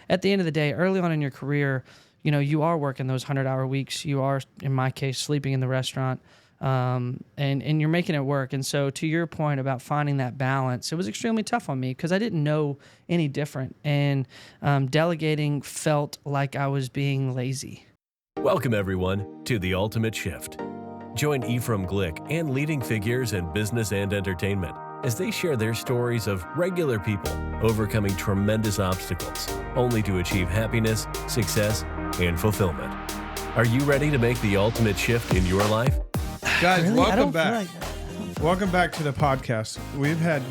At the end of the day, early on in your career, you are working those 100-hour weeks. You are, in my case, sleeping in the restaurant, and you're making it work. And so to your point about finding that balance, it was extremely tough on me because I didn't know any different. And delegating felt like I was being lazy. Welcome, everyone, to The Ultimate Shift. Join Ephraim Glick and leading figures in business and entertainment as they share their stories of regular people overcoming tremendous obstacles, only to achieve happiness, success, and fulfillment. Are you ready to make the ultimate shift in your life? Guys, Really? welcome back. Welcome back to the podcast. We've had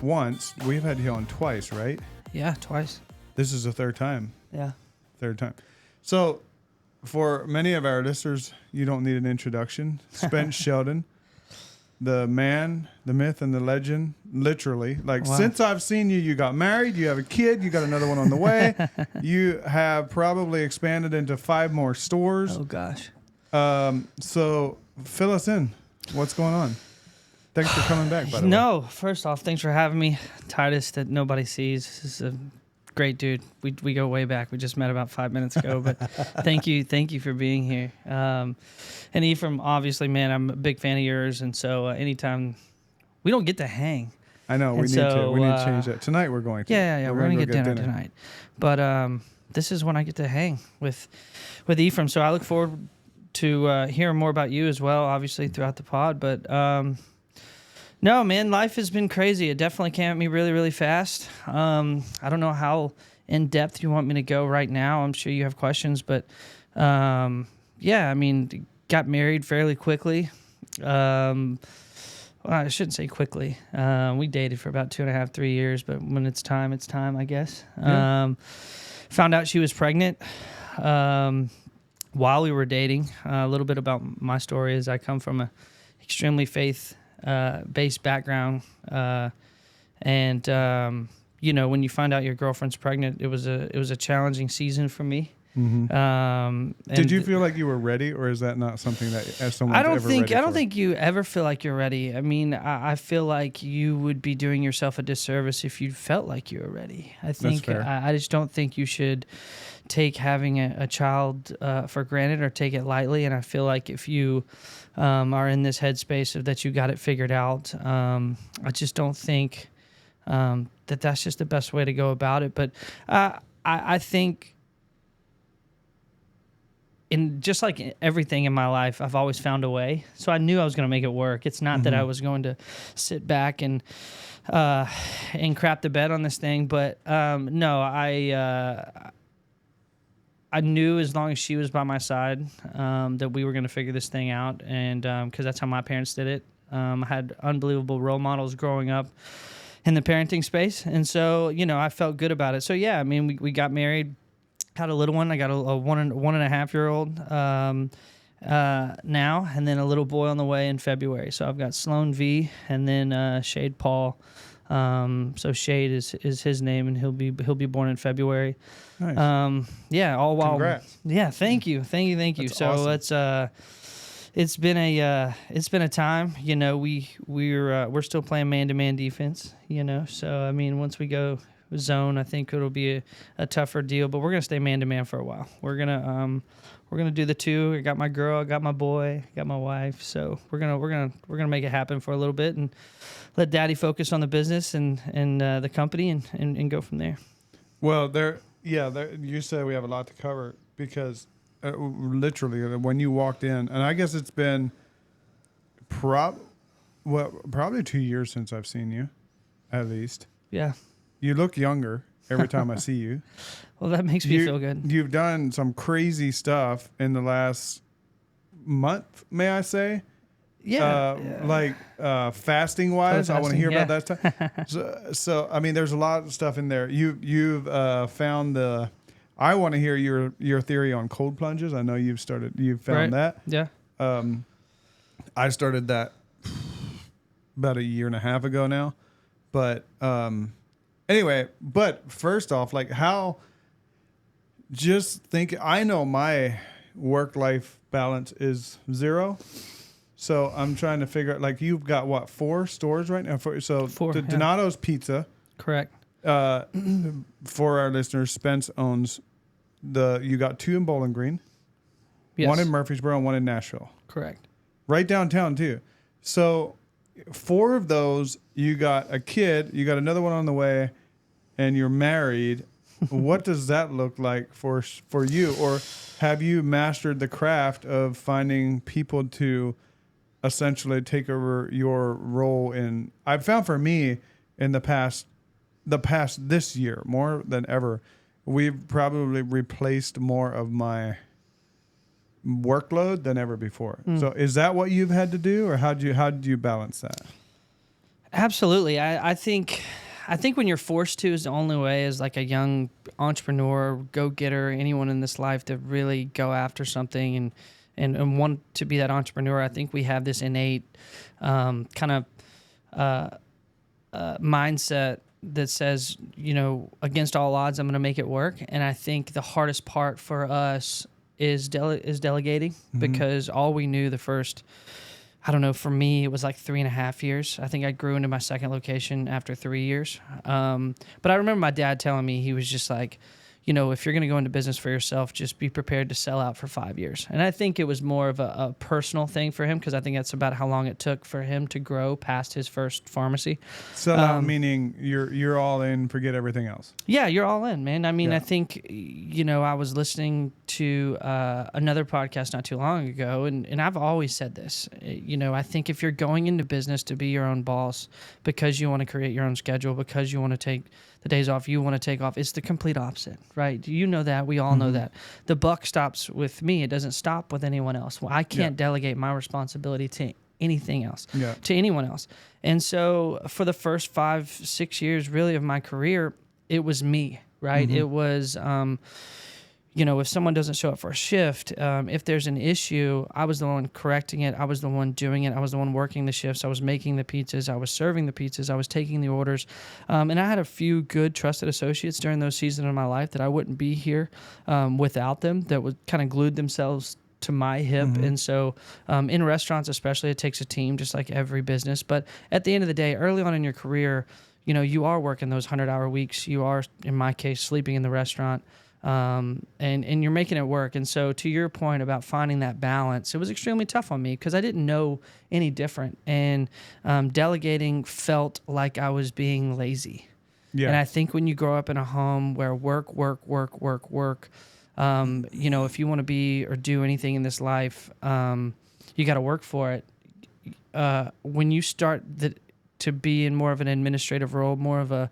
once, we've had you on twice, right? Yeah, twice. This is the third time. Yeah. Third time. So, for many of our listeners, you don't need an introduction. Spence Sheldon, the man, the myth, and the legend, literally. Like, Wow. Since Since I've seen you, you got married, you have a kid, you got another one on the way. You have probably expanded into 5 more stores. Oh, gosh. So, fill us in. What's going on? Thanks for coming back, by the way. No, first off, thanks for having me. Titus that nobody sees. This is a great dude. We go way back. We just met about 5 minutes ago, but thank you for being here. And Ephraim, obviously, man, I'm a big fan of yours, and so anytime we don't get to hang. I know, we need to change that. Tonight we're going to. Yeah, we're gonna get dinner tonight. But this is when I get to hang with Ephraim, so I look forward to hearing more about you as well, obviously, throughout the pod. But no, man, life has been crazy. It definitely came at me really, really fast. I don't know how in depth you want me to go right now. I'm sure you have questions, but yeah, I mean, got married fairly quickly. Well, I shouldn't say quickly. We dated for about 2.5, 3 years, but when it's time, I guess. Yeah. Found out she was pregnant while we were dating. A little bit about my story is I come from a extremely faith-based background, and when you find out your girlfriend's pregnant, it was a challenging season for me. Mm-hmm. Did you feel like you were ready, or is that not something that as someone I don't think you ever feel like you're ready. I mean, I feel like you would be doing yourself a disservice if you felt like you were ready. I think I just don't think you should take having a child for granted or take it lightly. And I feel like if you are in this headspace of that you got it figured out, I just don't think that's just the best way to go about it. But I think. And just like everything in my life, I've always found a way. So I knew I was going to make it work. It's not that I was going to sit back and crap the bed on this thing. But no, I knew as long as she was by my side that we were going to figure this thing out. And because that's how my parents did it. I had unbelievable role models growing up in the parenting space. And so, I felt good about it. So, yeah, I mean, we got married. Had a little one. I got a 1.5-year-old now, and then a little boy on the way in February. So I've got Sloan V, and then Shade Paul. So Shade is his name, and he'll be born in February. Nice. Yeah, all while. Congrats. Yeah, thank you. That's so awesome. it's been a time. We're still playing man-to-man defense. So I mean, once we go zone, I think it'll be a tougher deal, but we're gonna stay man-to-man for a while. We're gonna do the two. I got my girl, I got my boy, I got my wife. So we're gonna make it happen for a little bit and let Daddy focus on the business and the company and go from there. Well, you said we have a lot to cover because literally when you walked in, and I guess it's been probably 2 years since I've seen you, at least. Yeah. You look younger every time I see you. Well, that makes me feel good. You've done some crazy stuff in the last month, may I say? Yeah. Like fasting wise, I want to hear about that stuff. So I mean, there's a lot of stuff in there. You've found the. I want to hear your theory on cold plunges. I know you've found that. Yeah. I started that about 1.5 years ago now, but anyway, but first off, like I know my work-life balance is 0. So I'm trying to figure out, like, you've got 4 stores right now? Four, Donato's Pizza. Correct. For our listeners, Spence owns you got 2 in Bowling Green, yes. 1 in Murfreesboro, and 1 in Nashville. Correct. Right downtown too. So 4 of those, you got a kid, you got another one on the way, and you're married. What does that look like for you? Or have you mastered the craft of finding people to essentially take over your role in? I've found for me in the past this year, more than ever, we've probably replaced more of my workload than ever before. So is that what you've had to do, or how do you balance that? Absolutely. I think when you're forced to is the only way, as like a young entrepreneur, go-getter, anyone in this life to really go after something and want to be that entrepreneur. I think we have this innate kind of mindset that says, against all odds, I'm going to make it work. And I think the hardest part for us is delegating, because all we knew the first, I don't know, for me, it was like 3.5 years. I think I grew into my second location after 3 years. But I remember my dad telling me, he was just like, if you're going to go into business for yourself, just be prepared to sell out for 5 years. And I think it was more of a personal thing for him, because I think that's about how long it took for him to grow past his first pharmacy. Sell out meaning you're all in, forget everything else. Yeah, you're all in, man. I mean, I think, I was listening to another podcast not too long ago, and I've always said this. I think if you're going into business to be your own boss because you want to create your own schedule, because you want to take the days off you want to take off, it's the complete opposite, right? You know that. We all know that. The buck stops with me. It doesn't stop with anyone else. Well, I can't delegate my responsibility to anything else, to anyone else. And so for the first 5-6 years really of my career, it was me, right? It was, if someone doesn't show up for a shift, if there's an issue, I was the one correcting it. I was the one doing it. I was the one working the shifts. I was making the pizzas. I was serving the pizzas. I was taking the orders. And I had a few good trusted associates during those seasons of my life that I wouldn't be here without them, that would kind of glued themselves to my hip. And so in restaurants especially, it takes a team, just like every business. But at the end of the day, early on in your career, you are working those 100-hour weeks. You are, in my case, sleeping in the restaurant. And you're making it work. And so to your point about finding that balance, it was extremely tough on me because I didn't know any different. And delegating felt like I was being lazy. Yeah. And I think when you grow up in a home where work, if you want to be or do anything in this life, you got to work for it. When you start to be in more of an administrative role, more of a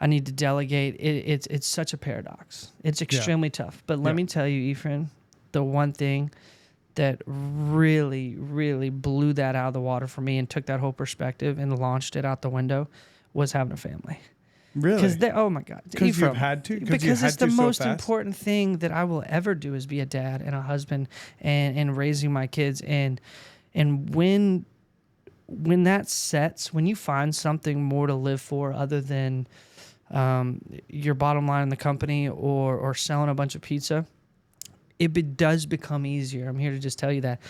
I need to delegate. It's such a paradox. It's extremely tough. But let me tell you, Ephraim, the one thing that really, really blew that out of the water for me and took that whole perspective and launched it out the window was having a family. Really? Because oh my God, because you've had to. Because it's the most important thing that I will ever do is be a dad and a husband and raising my kids. And when that sets, when you find something more to live for other than your bottom line in the company or selling a bunch of pizza, it does become easier. I'm here to just tell you that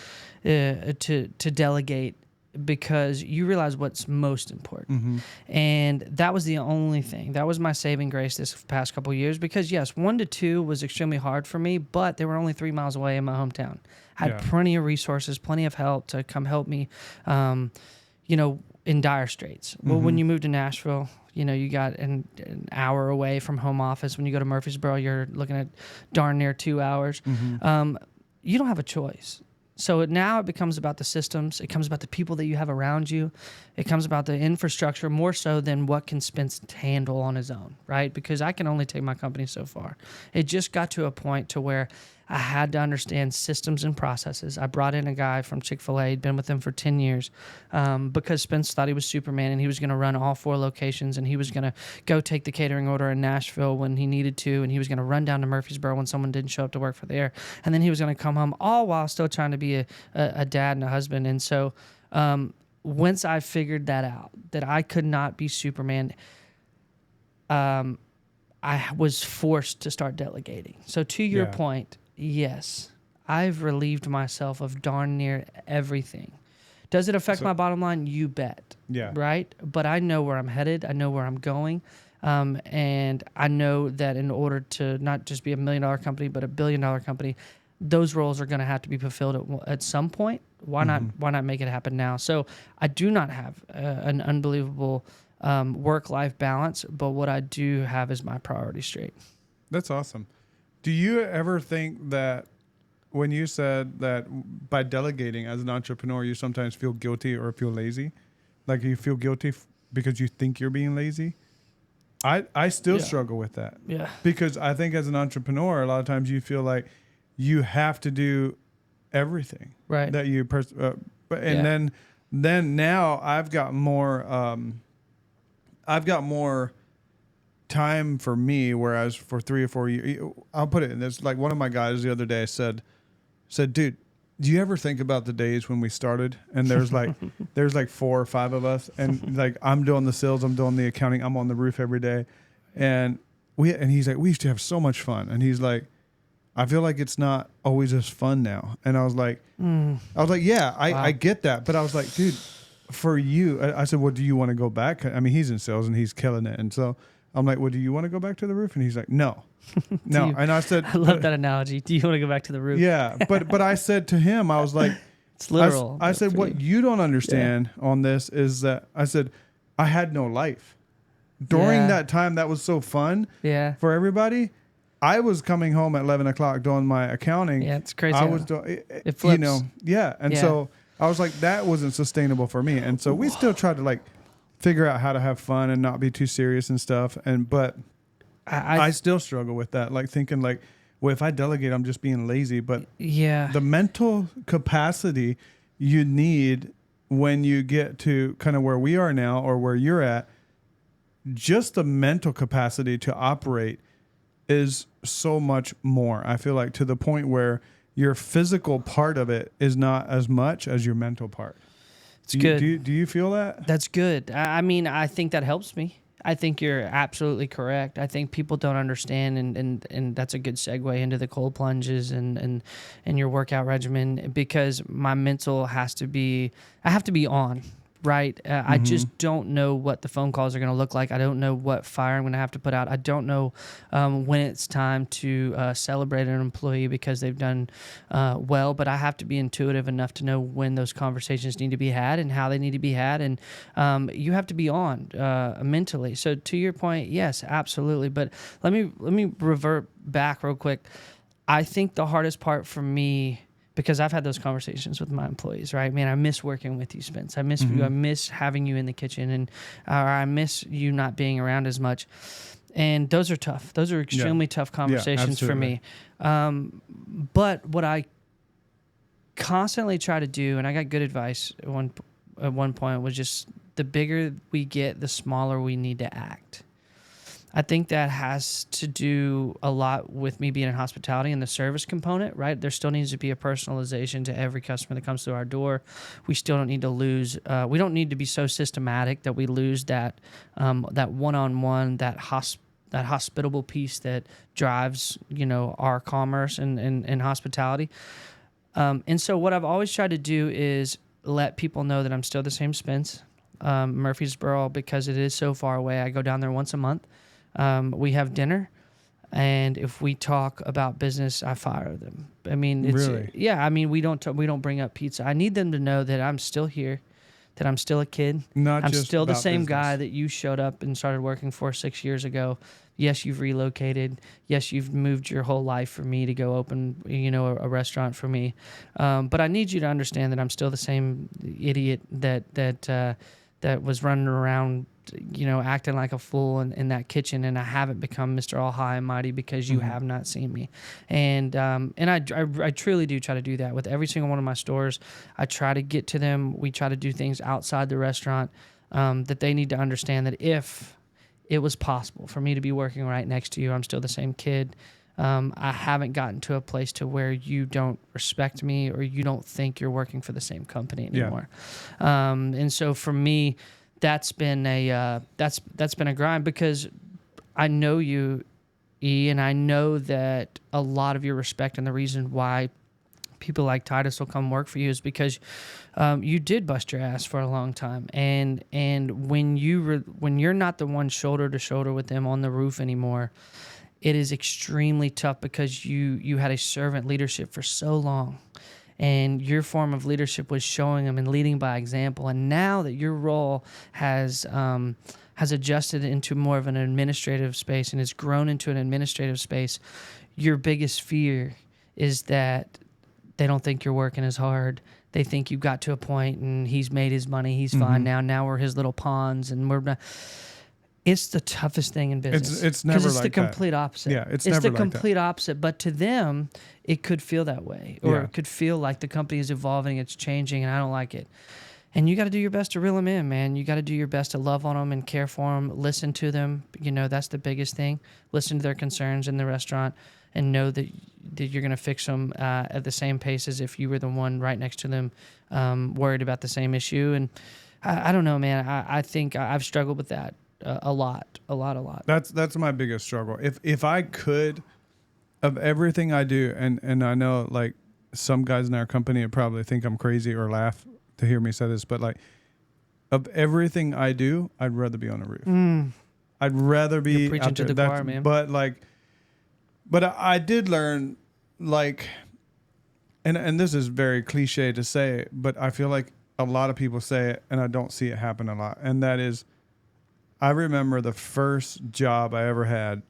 to delegate, because you realize what's most important. And that was the only thing. That was my saving grace this past couple of years, because yes, 1 to 2 was extremely hard for me, but they were only 3 miles away in my hometown. I had plenty of resources, plenty of help to come help me, in dire straits. Well, when you move to Nashville, you got an hour away from home office. When you go to Murfreesboro, you're looking at darn near 2 hours. You don't have a choice. So now it becomes about the systems. It comes about the people that you have around you. It comes about the infrastructure more so than what can Spence handle on his own, right? Because I can only take my company so far. It just got to a point to where I had to understand systems and processes. I brought in a guy from Chick-fil-A. He'd been with them for 10 years because Spence thought he was Superman and he was going to run all 4 locations, and he was going to go take the catering order in Nashville when he needed to, and he was going to run down to Murfreesboro when someone didn't show up to work for there, and then he was going to come home, all while still trying to be a dad and a husband. And so once I figured that out, that I could not be Superman, I was forced to start delegating. So to your point, yes, I've relieved myself of darn near everything. Does it affect my bottom line? You bet. Yeah. Right? But I know where I'm headed. I know where I'm going. And I know that in order to not just be $1 million company, but $1 billion company, those roles are going to have to be fulfilled at some point. Why not make it happen now? So I do not have an unbelievable work-life balance, but what I do have is my priorities straight. That's awesome. Do you ever think that when you said that by delegating as an entrepreneur, you sometimes feel guilty or feel lazy? Like you feel guilty because you think you're being lazy? I still struggle with that. Yeah. Because I think as an entrepreneur, a lot of times you feel like you have to do everything. Right. That you then now I've got more time for me, whereas for 3 or 4 years, I'll put it in this, like one of my guys the other day said, dude, do you ever think about the days when we started and there's like 4 or 5 of us and like I'm doing the sales, I'm doing the accounting, I'm on the roof every day, and he's like, we used to have so much fun, and he's like, I feel like it's not always as fun now. And I was like, yeah, I get that, but I was like, dude, for you, I said, well, do you want to go back? I mean, he's in sales and he's killing it, and so I'm like, well, do you want to go back to the roof? And he's like, no. And I said, I love that analogy. Do you want to go back to the roof? Yeah. But I said to him, I was like, it's literal. I said, what you don't understand on this is that I said, I had no life during that time. That was so fun for everybody. I was coming home at 11 o'clock doing my accounting. Yeah. It's crazy. I was doing, it flips. And so I was like, that wasn't sustainable for me. And so we still tried to like figure out how to have fun and not be too serious and stuff. But I still struggle with that. Like thinking like, well, if I delegate, I'm just being lazy. But the mental capacity you need when you get to kind of where we are now or where you're at, just the mental capacity to operate is so much more. I feel like to the point where your physical part of it is not as much as your mental part. It's good. Do you feel that? That's good. I mean, I think that helps me. I think you're absolutely correct. I think people don't understand, and that's a good segue into the cold plunges and your workout regimen, because my mental I have to be on, right? I just don't know what the phone calls are going to look like. I don't know what fire I'm going to have to put out. I don't know when it's time to celebrate an employee because they've done well, but I have to be intuitive enough to know when those conversations need to be had and how they need to be had, and you have to be on mentally. So to your point, yes, absolutely. But let me revert back real quick. I think the hardest part for me, because I've had those conversations with my employees, right? Man, I miss working with you, Spence. I miss you. I miss having you in the kitchen, and I miss you not being around as much. And those are tough. Those are extremely tough conversations for me. But what I constantly try to do, and I got good advice at one point, was just the bigger we get, the smaller we need to act. I think that has to do a lot with me being in hospitality and the service component, right? There still needs to be a personalization to every customer that comes through our door. We still don't need to lose. We don't need to be so systematic that we lose that one-on-one, that hospitable piece that drives, our commerce and hospitality. And so what I've always tried to do is let people know that I'm still the same Spence, Murfreesboro, because it is so far away. I go down there once a month. We have dinner, and if we talk about business, I fire them. I mean, really? Yeah. I mean, we don't bring up pizza. I need them to know that I'm still here, that I'm still a kid. I'm still the same guy that you showed up and started working for 6 years ago. Yes, you've relocated. Yes, you've moved your whole life for me to go open, a restaurant for me. But I need you to understand that I'm still the same idiot that was running around, acting like a fool in that kitchen, and I haven't become Mr. All High and Mighty because you have not seen me. And I truly do try to do that with every single one of my stores. I try to get to them. We try to do things outside the restaurant that they need to understand that if it was possible for me to be working right next to you, I'm still the same kid. I haven't gotten to a place to where you don't respect me or you don't think you're working for the same company anymore. And so for me, that's been a grind, because I know you, E, and I know that a lot of your respect and the reason why people like Titus will come work for you is because you did bust your ass for a long time, and when you're not the one shoulder to shoulder with them on the roof anymore, it is extremely tough because you had a servant leadership for so long, and your form of leadership was showing them and leading by example. And now that your role has adjusted into more of an administrative space and has grown into an administrative space, your biggest fear is that they don't think you're working as hard. They think you've got to a point and he's made his money, he's fine now. Now we're his little pawns, and we're not. It's the toughest thing in business. It's never it's like the complete opposite. Yeah, it's never the like complete that. opposite. But to them, it could feel that way, or it could feel like the company is evolving, it's changing, and I don't like it. And you got to do your best to reel them in, man. You got to do your best to love on them and care for them, listen to them. That's the biggest thing. Listen to their concerns in the restaurant, and know that you're going to fix them at the same pace as if you were the one right next to them, worried about the same issue. And I don't know, man. I think I've struggled with that a lot. That's my biggest struggle. If I could, of everything I do, and I know like some guys in our company would probably think I'm crazy or laugh to hear me say this, but like of everything I do, I'd rather be on a roof. I'd rather be You're preaching out there. to the choir, man. But I did learn, like, and this is very cliche to say, but I feel like a lot of people say it, and I don't see it happen a lot. And that is, I remember the first job I ever had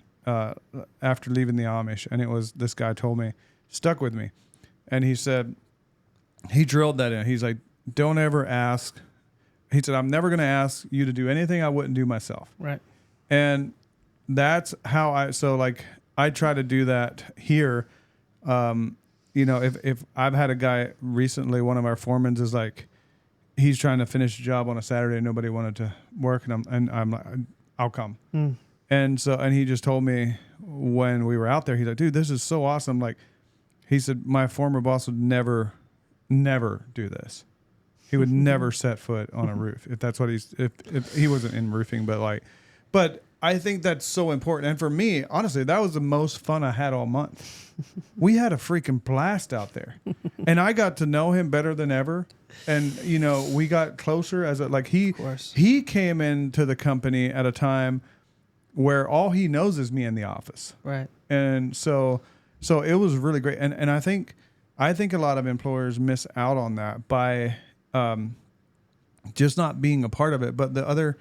after leaving the Amish, and it was, this guy told me, stuck with me. And he said, he drilled that in. He's like, don't ever ask. He said, I'm never going to ask you to do anything I wouldn't do myself. Right. And that's how I try to do that here. If I've had a guy recently, one of our foremans is like, he's trying to finish a job on a Saturday. Nobody wanted to work. And I'm like, I'll come. And he just told me when we were out there, he's like, dude, this is so awesome. Like, he said, my former boss would never do this. He would never set foot on a roof if that's what if he wasn't in roofing, but I think that's so important. And for me, honestly, that was the most fun I had all month. We had a freaking blast out there, and I got to know him better than ever. And we got closer he came into the company at a time where all he knows is me in the office. Right. And so it was really great. And I think a lot of employers miss out on that by just not being a part of it. But the other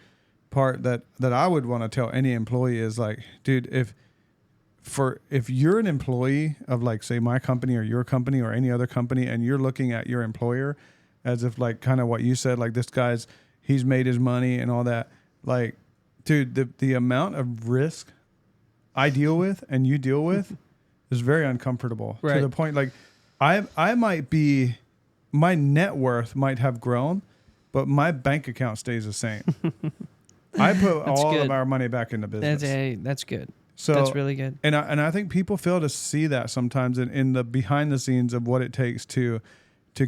part that I would want to tell any employee is like, dude, if you're an employee of like, say, my company or your company or any other company, and you're looking at your employer as if like kind of what you said, like this guy's, he's made his money and all that, like, dude, the amount of risk I deal with and you deal with is very uncomfortable. Right. To the point, like, I might be, my net worth might have grown, but my bank account stays the same. I put all of our money back into business. That's good. So that's really good. And I think people fail to see that sometimes in the behind the scenes of what it takes to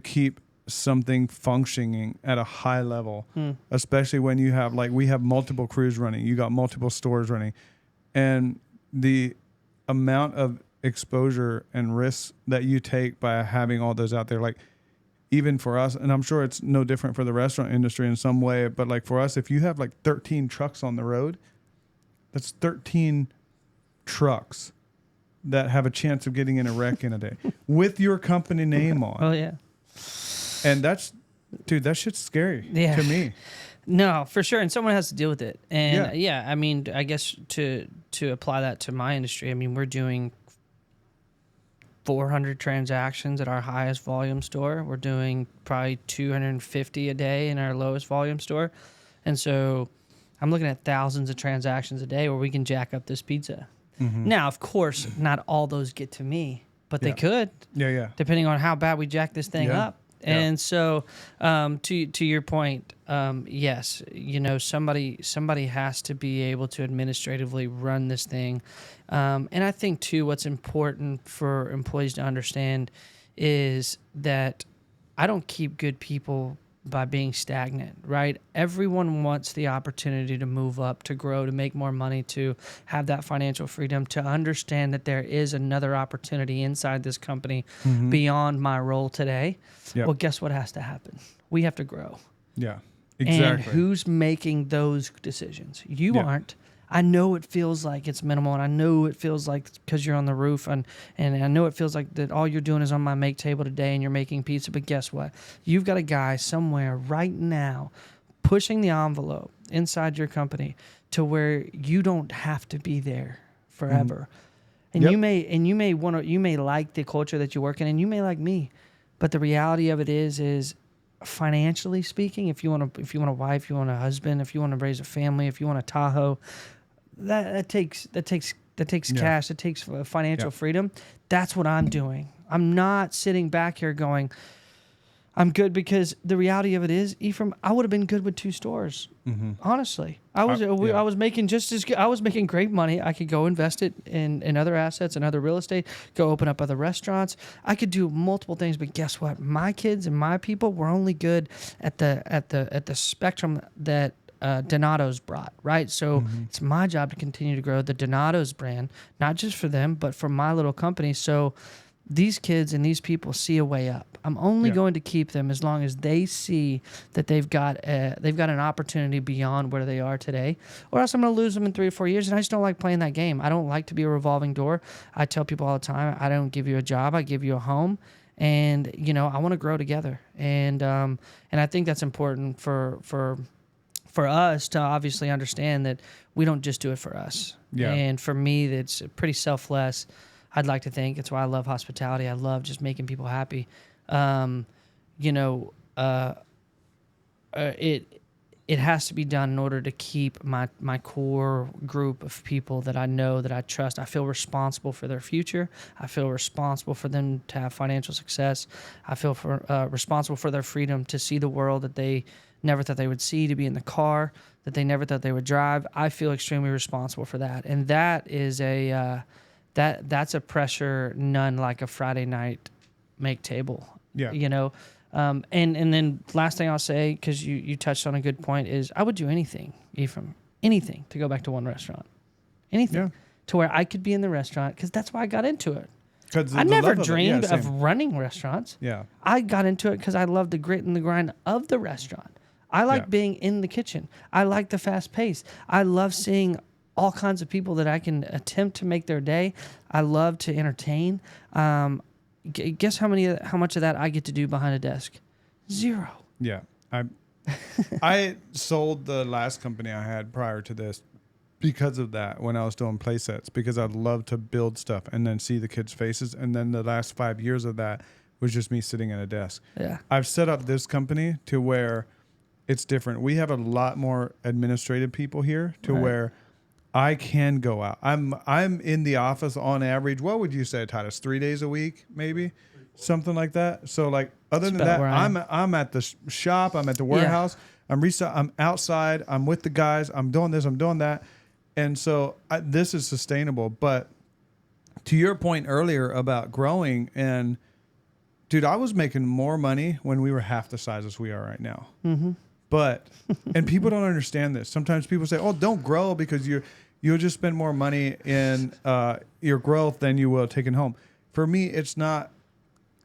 keep something functioning at a high level, especially when you have, like, we have multiple crews running, you got multiple stores running, and the amount of exposure and risks that you take by having all those out there, like, even for us, and I'm sure it's no different for the restaurant industry in some way, but like for us, if you have like 13 trucks on the road, that's 13 trucks that have a chance of getting in a wreck in a day with your company name on. Oh yeah. And that shit's scary to me. No, for sure. And someone has to deal with it. And yeah, I mean, I guess to apply that to my industry, I mean, we're doing 400 transactions at our highest volume store. We're doing probably 250 a day in our lowest volume store. And so I'm looking at thousands of transactions a day where we can jack up this pizza. Now, of course, not all those get to me, but they could. Yeah. Depending on how bad we jack this thing up. And so, to your point, yes, somebody has to be able to administratively run this thing. And I think too, what's important for employees to understand is that I don't keep good people by being stagnant, right? Everyone wants the opportunity to move up, to grow, to make more money, to have that financial freedom, to understand that there is another opportunity inside this company beyond my role today. Yep. Well, guess what has to happen? We have to grow. Yeah, exactly. And who's making those decisions? You aren't. I know it feels like it's minimal, and I know it feels like because you're on the roof, and I know it feels like that all you're doing is on my make table today and you're making pizza, but guess what? You've got a guy somewhere right now pushing the envelope inside your company to where you don't have to be there forever. And you may like the culture that you work in, and you may like me, but the reality of it is financially speaking, if you want a wife, you want a husband, if you want to raise a family, if you want a Tahoe, that takes cash, it takes financial freedom. That's what I'm doing. I'm not sitting back here going, I'm good, because the reality of it is, Ephraim, I would have been good with 2 stores. Honestly, I was making just as good. I was making great money. I could go invest it in other assets and other real estate, go open up other restaurants. I could do multiple things, but guess what? My kids and my people were only good at the spectrum that Donato's brought, right? So it's my job to continue to grow the Donato's brand, not just for them, but for my little company. So these kids and these people see a way up. I'm only going to keep them as long as they see that they've got an opportunity beyond where they are today, or else I'm going to lose them in 3 or 4 years. And I just don't like playing that game. I don't like to be a revolving door. I tell people all the time, I don't give you a job, I give you a home. And I want to grow together. And I think that's important for us to obviously understand that we don't just do it for us. Yeah. And for me, that's pretty selfless. I'd like to think it's why I love hospitality. I love just making people happy. It has to be done in order to keep my core group of people that I know, that I trust. I feel responsible for their future. I feel responsible for them to have financial success. I feel responsible for their freedom to see the world that they never thought they would see, to be in the car that they never thought they would drive. I feel extremely responsible for that. And that is that's a pressure none like a Friday night make table. Yeah. And then last thing I'll say, because you touched on a good point, is I would do anything, Ephraim, anything to go back to one restaurant. Anything to where I could be in the restaurant, because that's why I got into it. I never dreamed of running restaurants. Yeah. I got into it because I love the grit and the grind of the restaurant. I like being in the kitchen. I like the fast pace. I love seeing all kinds of people that I can attempt to make their day. I love to entertain. Guess how much of that I get to do behind a desk? 0. Yeah. I sold the last company I had prior to this because of that, when I was doing play sets, because I'd love to build stuff and then see the kids' faces. And then the last 5 years of that was just me sitting at a desk. Yeah. I've set up this company to where it's different. We have a lot more administrative people here to where I can go out. I'm in the office on average. What would you say, Titus? 3 days a week, maybe, something like that. So like, other than that, I'm at the shop. I'm at the warehouse. Yeah. I'm outside. I'm with the guys. I'm doing this. I'm doing that. And so this is sustainable. But to your point earlier about growing, and dude, I was making more money when we were half the size as we are right now. Mm-hmm. But and people don't understand this. Sometimes people say, "Oh, don't grow because you'll just spend more money in your growth than you will taking home." For me, it's not.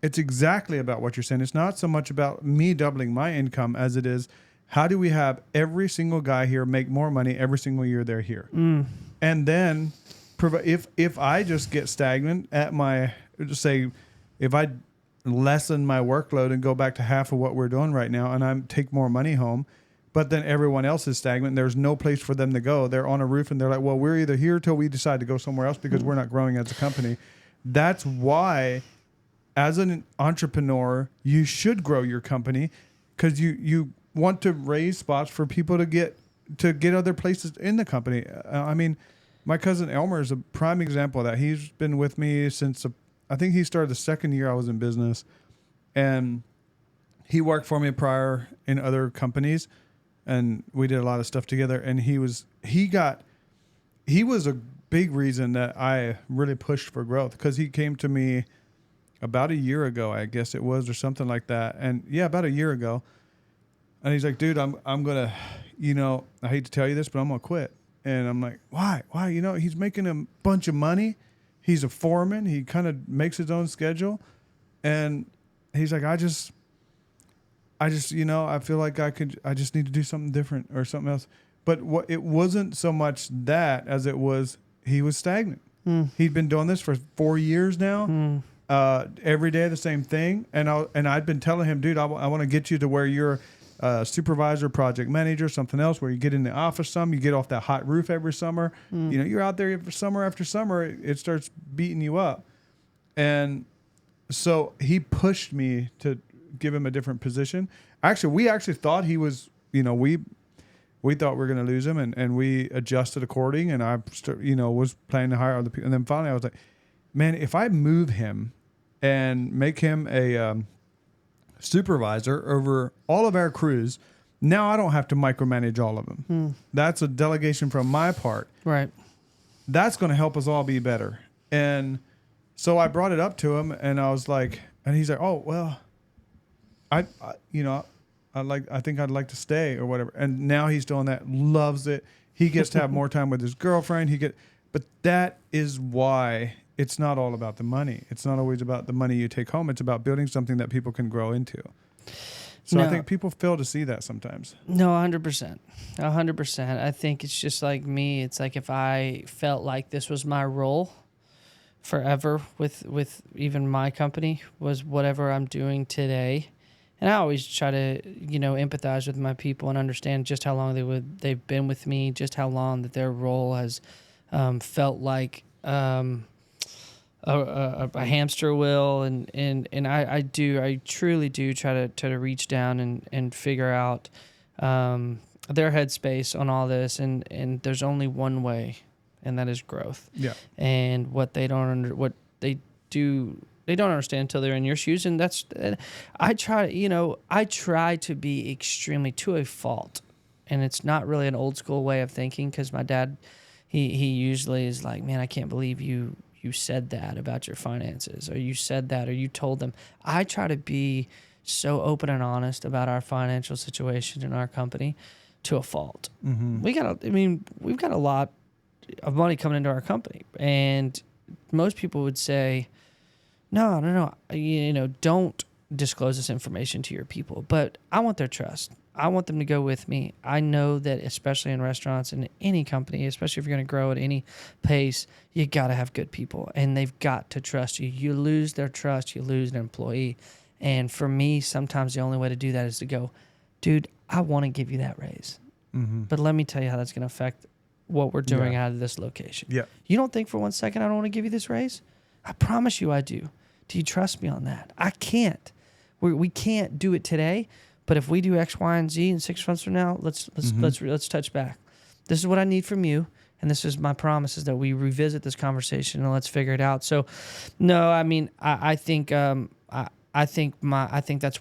It's exactly about what you're saying. It's not so much about me doubling my income as it is, how do we have every single guy here make more money every single year they're here? Mm. And then if I just get stagnant at my, just say, if I lessen my workload and go back to half of what we're doing right now and I take more money home, but then everyone else is stagnant, there's no place for them to go. They're on a roof and they're like, well, we're either here till we decide to go somewhere else because we're not growing as a company. That's why, as an entrepreneur, you should grow your company, because you want to raise spots for people to get other places in the company. I mean, my cousin Elmer is a prime example of that. He's been with me since I think he started the second year I was in business, and he worked for me prior in other companies, and we did a lot of stuff together. And he was a big reason that I really pushed for growth, because he came to me about a year ago, I guess it was, or something like that. And yeah, about a year ago. And he's like, dude, I'm going to, I hate to tell you this, but I'm going to quit. And I'm like, why? He's making a bunch of money. He's a foreman. He kind of makes his own schedule. And he's like, I just, I feel like I just need to do something different or something else. But it wasn't so much that as it was, he was stagnant. He'd been doing this for 4 years now. Every day the same thing. And I'd been telling him, dude, I want to get you to where you're supervisor, project manager, something else where you get in the office some, you get off that hot roof every summer. You're out there for summer after summer, it starts beating you up. And so he pushed me to give him a different position. We actually thought he was, we thought we were going to lose him, and we adjusted according. And I, was planning to hire other people. And then finally I was like, man, if I move him and make him a supervisor over all of our crews, now I don't have to micromanage all of them. That's a delegation from my part. Right. That's going to help us all be better. And so I brought it up to him, and I was like, and he's like, oh, well, I think I'd like to stay or whatever. And now he's doing that, loves it. He gets to have more time with his girlfriend. But that is why it's not all about the money. It's not always about the money you take home. It's about building something that people can grow into. So I think people fail to see that sometimes. No, 100%. 100%. I think it's just like me. It's like if I felt like this was my role forever with even my company, was whatever I'm doing today. And I always try to, empathize with my people and understand just how long they've been with me, just how long that their role has felt like a hamster wheel, and I truly do try to reach down and figure out their headspace on all this, and there's only one way, and that is growth. Yeah. And what they don't understand until they're in your shoes, and that's I try to be extremely, to a fault, and it's not really an old school way of thinking, because my dad, he usually is like, man, I can't believe you said that about your finances, or you said that, or you told them. I try to be so open and honest about our financial situation in our company to a fault. Mm-hmm. We've got a lot of money coming into our company, and most people would say, no, don't disclose this information to your people. But I want their trust. I want them to go with me. I know that, especially in restaurants and any company, especially if you're going to grow at any pace, you got to have good people, and they've got to trust you. You lose their trust, you lose an employee. And for me, sometimes the only way to do that is to go, dude, I want to give you that raise. Mm-hmm. But let me tell you how that's going to affect what we're doing out of this location. Yeah. You don't think for 1 second I don't want to give you this raise? I promise you I do. Do you trust me on that? I can't. We can't do it today. But if we do X, Y, and Z in 6 months from now, let's touch back. This is what I need from you, and this is my promise: is that we revisit this conversation and let's figure it out. So, no, I mean, I think that's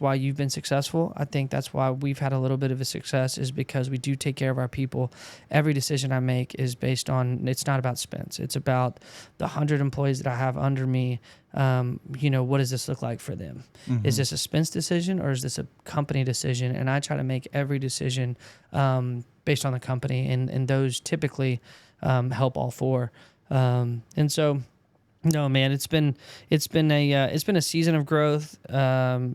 why you've been successful. I think that's why we've had a little bit of a success, is because we do take care of our people. Every decision I make is based on, it's not about Spence. It's about the 100 employees that I have under me. What does this look like for them? Mm-hmm. Is this a Spence decision, or is this a company decision? And I try to make every decision based on the company, and those typically help all four. And so, no, man, it's been a season of growth. I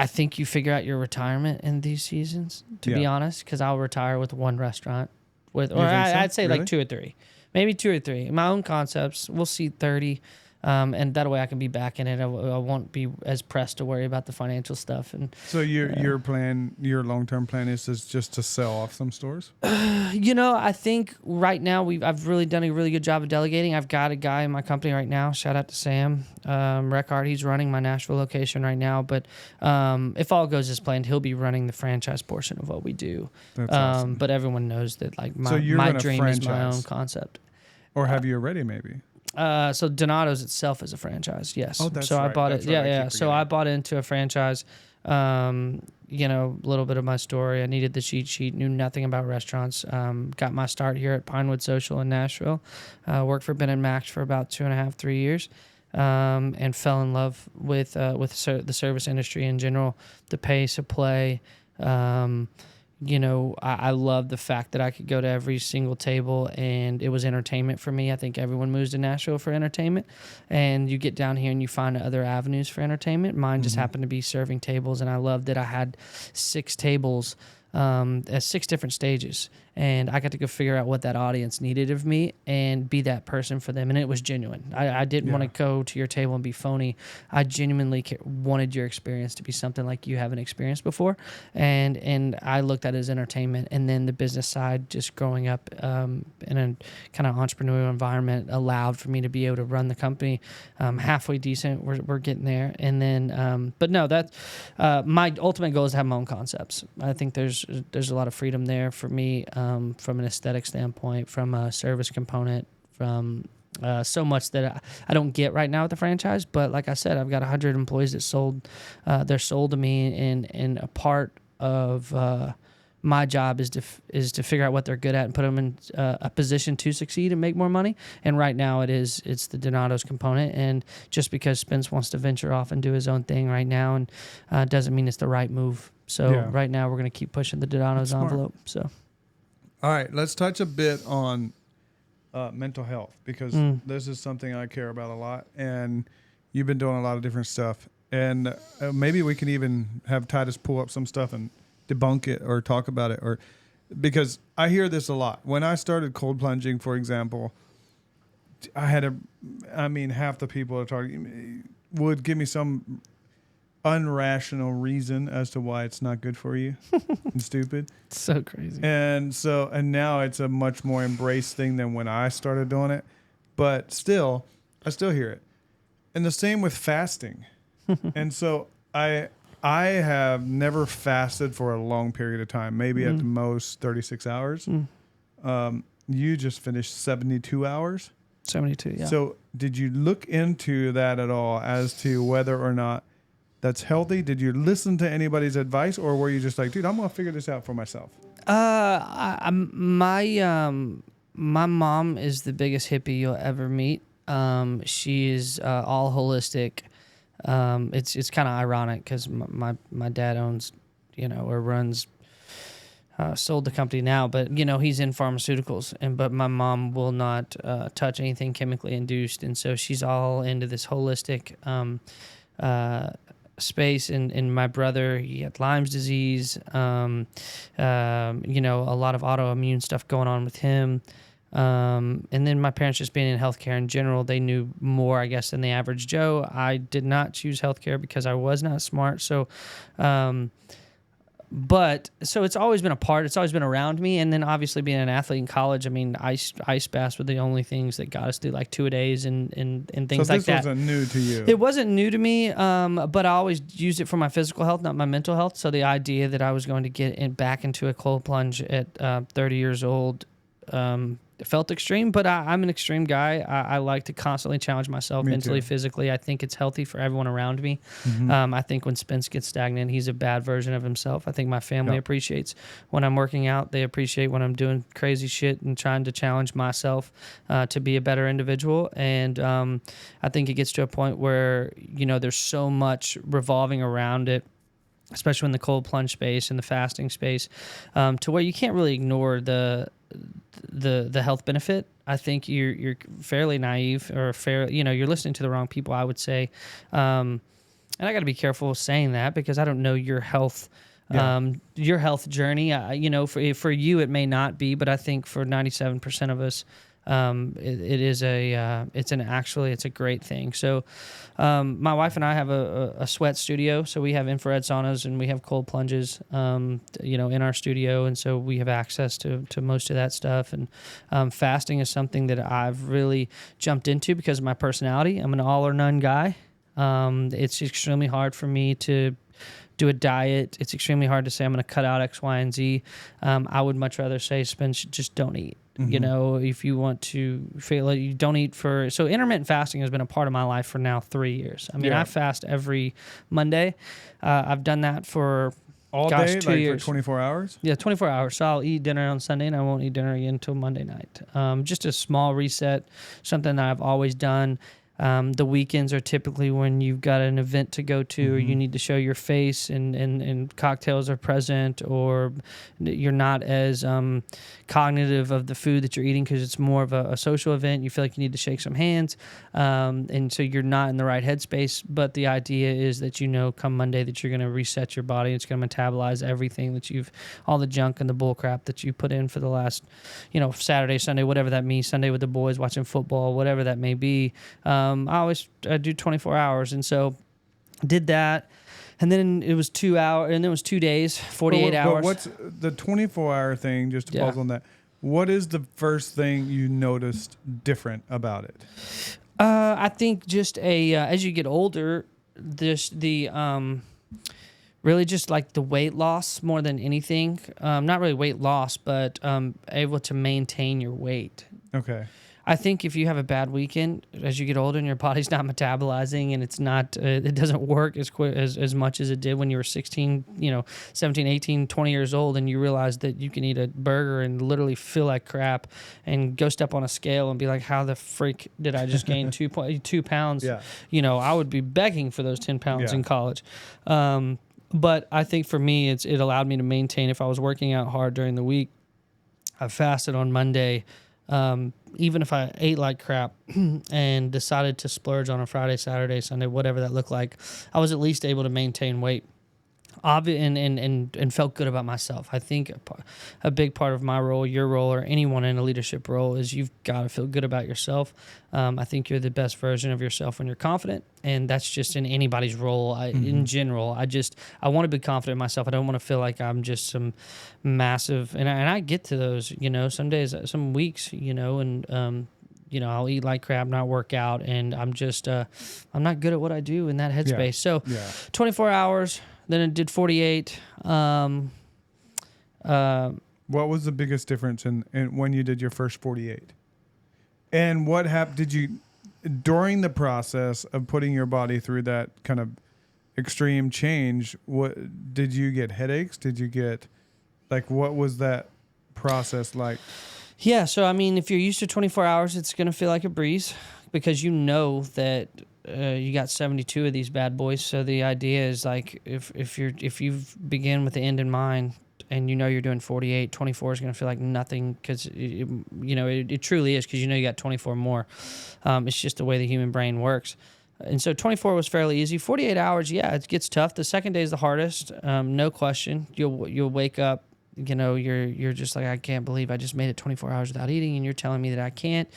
think you figure out your retirement in these seasons, to be honest, because I'll retire with one restaurant, I'd say really? Like 2 or 3, maybe 2 or 3. My own concepts, we'll see 30. And that way I can be back in it. I won't be as pressed to worry about the financial stuff. And so your long-term plan is just to sell off some stores? I think right now I've really done a really good job of delegating. I've got a guy in my company right now. Shout out to Sam Reckard. He's running my Nashville location right now. But if all goes as planned, he'll be running the franchise portion of what we do. That's awesome. But everyone knows that my dream is my own concept. Or have you already maybe? So Donato's itself is a franchise, yes. Oh, that's so right. I bought that's it. Right. Yeah. So I bought into a franchise. A little bit of my story. I needed the cheat sheet. Knew nothing about restaurants. Got my start here at Pinewood Social in Nashville. Worked for Ben and Max for about 2.5-3 years. and fell in love with the service industry in general, the pace of play. I love the fact that I could go to every single table and it was entertainment for me. I think everyone moves to Nashville for entertainment, and you get down here and you find other avenues for entertainment. Mine just happened to be serving tables, and I loved that I had 6 tables at 6 different stages, and I got to go figure out what that audience needed of me and be that person for them. And it was genuine. I didn't want to go to your table and be phony. I genuinely wanted your experience to be something like you haven't experienced before. And I looked at it as entertainment. And then the business side, just growing up in a kind of entrepreneurial environment, allowed for me to be able to run the company halfway decent. We're getting there. And then, but no, my ultimate goal is to have my own concepts. I think there's a lot of freedom there for me. From an aesthetic standpoint, from a service component, from so much that I don't get right now with the franchise. But like I said, I've got 100 employees that they're sold to me, and a part of my job is to figure out what they're good at and put them in a position to succeed and make more money. And right now it's the Donato's component. And just because Spence wants to venture off and do his own thing right now, and doesn't mean it's the right move. So right now we're going to keep pushing the Donato's envelope. So. All right, let's touch a bit on mental health, because this is something I care about a lot, and you've been doing a lot of different stuff. And maybe we can even have Titus pull up some stuff and debunk it or talk about it, or because I hear this a lot. When I started cold plunging, for example, half the people are talking would give me some unrational reason as to why it's not good for you and stupid. It's so crazy. And now it's a much more embraced thing than when I started doing it. But still, I still hear it. And the same with fasting. And so I have never fasted for a long period of time, maybe at the most 36 hours. You just finished 72 hours. 72, yeah. So did you look into that at all as to whether or not that's healthy? Did you listen to anybody's advice, or were you just like, dude, I'm going to figure this out for myself? My mom is the biggest hippie you'll ever meet. She is all holistic. It's kind of ironic because my dad owns, or runs, sold the company now, but he's in pharmaceuticals, but my mom will not touch anything chemically induced, and so she's all into this holistic space. And my brother, he had Lyme's disease, a lot of autoimmune stuff going on with him. And then my parents just being in healthcare in general, they knew more, I guess, than the average Joe. I did not choose healthcare because I was not smart. So, so it's always been a part. It's always been around me. And then obviously being an athlete in college, ice baths were the only things that got us through like 2-a-days and things like that. So this wasn't new to you? It wasn't new to me, but I always used it for my physical health, not my mental health. So the idea that I was going to get back into a cold plunge at 30 years old felt extreme, but I'm an extreme guy. I like to constantly challenge myself mentally, physically. I think it's healthy for everyone around me. I think when Spence gets stagnant, he's a bad version of himself. I think my family appreciates when I'm working out. They appreciate when I'm doing crazy shit and trying to challenge myself to be a better individual. And I think it gets to a point where, there's so much revolving around it, especially in the cold plunge space and the fasting space, to where you can't really ignore the health benefit. I think you're fairly naive, or you're listening to the wrong people, I would say. And I got to be careful saying that because I don't know your health journey. For you it may not be, but I think for 97% of us, it's a great thing. So, my wife and I have a sweat studio, so we have infrared saunas and we have cold plunges, in our studio. And so we have access to most of that stuff. And, fasting is something that I've really jumped into because of my personality. I'm an all or none guy. It's extremely hard for me to do a diet. It's extremely hard to say I'm going to cut out X, Y, and Z. I would much rather say, Spence, just don't eat. If you want to feel like you don't eat so intermittent fasting has been a part of my life for now 3 years. I fast every Monday. I've done that for all day, 2 years. For 24 hours? Yeah, 24 hours. So I'll eat dinner on Sunday and I won't eat dinner again until Monday night. Just a small reset, something that I've always done. The weekends are typically when you've got an event to go to, or you need to show your face, and cocktails are present, or you're not as cognitive of the food that you're eating because it's more of a social event. You feel like you need to shake some hands, and so you're not in the right headspace. But the idea is that come Monday that you're going to reset your body. It's going to metabolize everything that all the junk and the bull crap that you put in for the last, Saturday, Sunday, whatever that means, Sunday with the boys watching football, whatever that may be. I do 24 hours. And so did that. And then it was 2 hours, and then it was 2 days, 48 hours. But what's the 24-hour thing, just to pause on that, what is the first thing you noticed different about it? I think just as you get older, really just like the weight loss more than anything. Not really weight loss, but able to maintain your weight. Okay. I think if you have a bad weekend, as you get older and your body's not metabolizing and it's not, it doesn't work as quick as much as it did when you were 16, 17, 18, 20 years old, and you realize that you can eat a burger and literally feel like crap and go step on a scale and be like, how the freak did I just gain 2 pounds? Yeah. I would be begging for those 10 pounds in college. But I think for me, it allowed me to maintain. If I was working out hard during the week, I fasted on Monday. Even if I ate like crap and decided to splurge on a Friday, Saturday, Sunday, whatever that looked like, I was at least able to maintain weight. And felt good about myself. I think a big part of my role, your role, or anyone in a leadership role is you've got to feel good about yourself. I think you're the best version of yourself when you're confident, and that's just in anybody's role. In general, I want to be confident in myself. I don't want to feel like I'm just some massive, and I get to those, some days, some weeks, and I'll eat like crap, not work out, and I'm just, I'm not good at what I do in that headspace. So 24 hours. Then it did 48. What was the biggest difference in when you did your first 48? And what happened? Did you, during the process of putting your body through that kind of extreme change, what did you get headaches? Did you get, what was that process like? Yeah. So, if you're used to 24 hours, it's going to feel like a breeze because that you got 72 of these bad boys. So the idea is if you begin with the end in mind and you're doing 48, 24 is going to feel like nothing because it truly is because you got 24 more. It's just the way the human brain works. And so 24 was fairly easy. 48 hours, it gets tough. The second day is the hardest, no question. You'll wake up. You're just like, I can't believe I just made it 24 hours without eating, and you're telling me that I can't.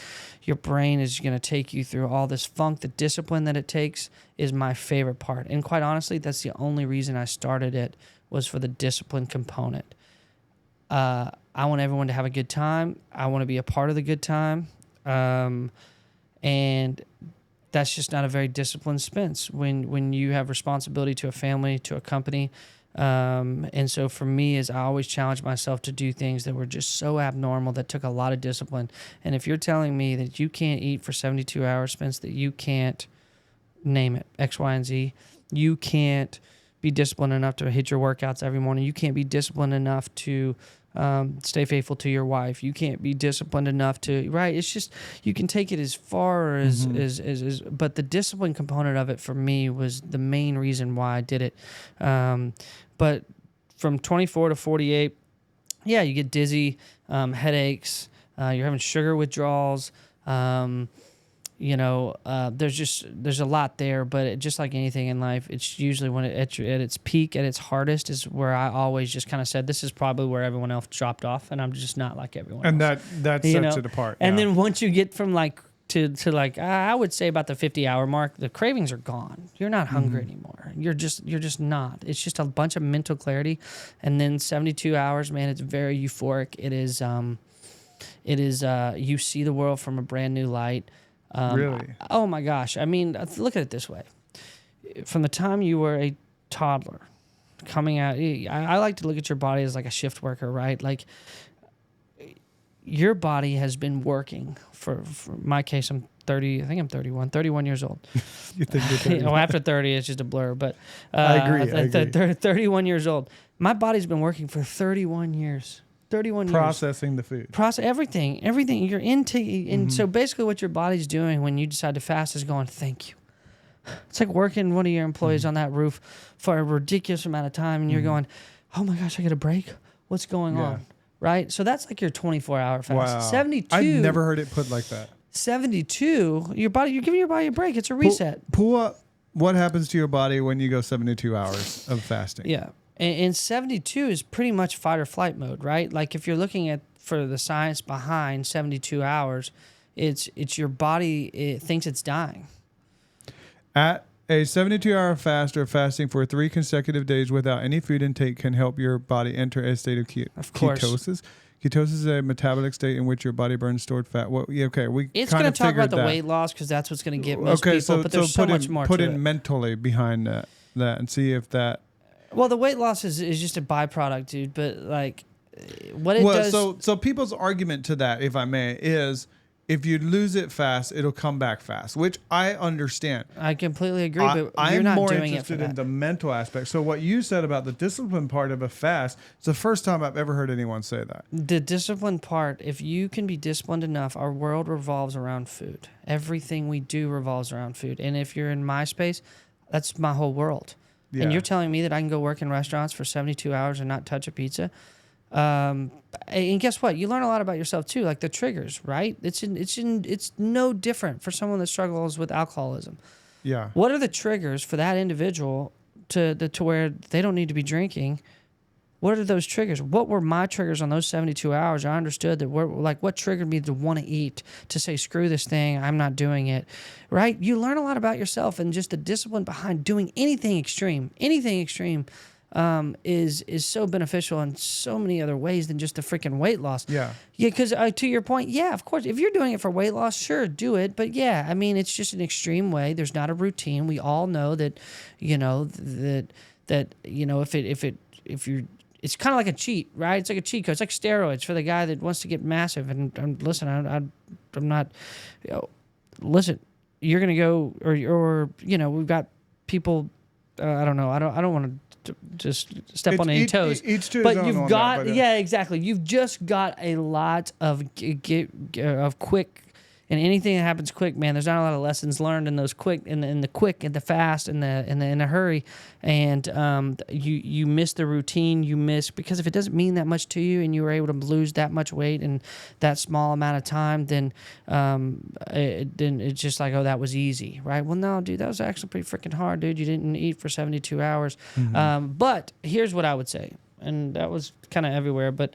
Your brain is going to take you through all this funk. The discipline that it takes is my favorite part. And quite honestly, that's the only reason I started it was for the discipline component. I want everyone to have a good time. I want to be a part of the good time. And that's just not a very disciplined Spence when you have responsibility to a family, to a company. And so for me is I always challenge myself to do things that were just so abnormal that took a lot of discipline. And if you're telling me that you can't eat for 72 hours, Spence, that you can't name it, X, Y, and Z, you can't be disciplined enough to hit your workouts every morning. You can't be disciplined enough to stay faithful to your wife. You can't be disciplined enough to, right? It's just, you can take it as far as, but the discipline component of it for me was the main reason why I did it. But from 24 to 48, you get dizzy, headaches, you're having sugar withdrawals, there's a lot there, but just like anything in life, it's usually when at its peak, at its hardest is where I always just kind of said, this is probably where everyone else dropped off, and I'm just not like everyone else. And that sets it apart. And then once you get from to I would say about the 50-hour mark, the cravings are gone. You're not hungry anymore. You're just not. It's just a bunch of mental clarity. And then 72 hours, man, it's very euphoric. It is you see the world from a brand new light. Really? Oh my gosh. Look at it this way. From the time you were a toddler coming out, I like to look at your body as like a shift worker, right? Like your body has been working for my case, I'm 30, I think I'm 31 years old. You think you're 30? After 30, it's just a blur, but I agree. 31 years old. My body's been working for 31 years. 31 processing the food. Process everything. You're into, and so basically what your body's doing when you decide to fast is going, thank you. It's like working one of your employees on that roof for a ridiculous amount of time, and you're going, oh my gosh, I get a break? What's going on? Right? So that's like your 24-hour fast. Wow. 72. I've never heard it put like that. 72, you're giving your body a break. It's a reset. Pull up what happens to your body when you go 72 hours of fasting. Yeah. And 72 is pretty much fight or flight mode, right? Like if you're looking at for the science behind 72 hours, it's your body, it thinks it's dying. At a 72-hour fast or fasting for 3 consecutive days without any food intake can help your body enter a state of ketosis. Ketosis is a metabolic state in which your body burns stored fat. Well, yeah, okay, it's going to talk about the weight loss because that's what's going to get most people. But there's so much more to it. Put in mentally behind that and see if that. Well, the weight loss is just a byproduct, dude. But like, what it does. So people's argument to that, if I may, is if you lose it fast, it'll come back fast, which I understand. I completely agree, but you're not doing it for that. I'm more interested in the mental aspect. So what you said about the discipline part of a fast, it's the first time I've ever heard anyone say that. The discipline part, if you can be disciplined enough, our world revolves around food. Everything we do revolves around food. And if you're in my space, that's my whole world. Yeah. And you're telling me that I can go work in restaurants for 72 hours and not touch a pizza? And guess what? You learn a lot about yourself too, like the triggers, right? It's no different for someone that struggles with alcoholism. Yeah. What are the triggers for that individual to where they don't need to be drinking? What are those triggers? What were my triggers on those 72 hours? I understood that what triggered me to want to eat, to say, screw this thing, I'm not doing it, right? You learn a lot about yourself, and just the discipline behind doing anything extreme is so beneficial in so many other ways than just the freaking weight loss. Yeah. Yeah, because to your point, yeah, of course, if you're doing it for weight loss, sure, do it. But yeah, I mean, it's just an extreme way. There's not a routine. We all know that, if you're, it's kind of like a cheat, right? It's like a cheat code. It's like steroids for the guy that wants to get massive. And listen, I'm not, listen, you're gonna go or we've got people. I don't know. I don't want to just step on any toes. But you've got exactly. You've just got a lot of quick. And anything that happens quick, man, there's not a lot of lessons learned in those quick, in the fast, in the hurry, and you miss the routine. You miss because if it doesn't mean that much to you, and you were able to lose that much weight in that small amount of time, then it's just like, oh, that was easy, right? Well, no, dude, that was actually pretty freaking hard, dude. You didn't eat for 72 hours. Mm-hmm. But here's what I would say, and that was kind of everywhere, but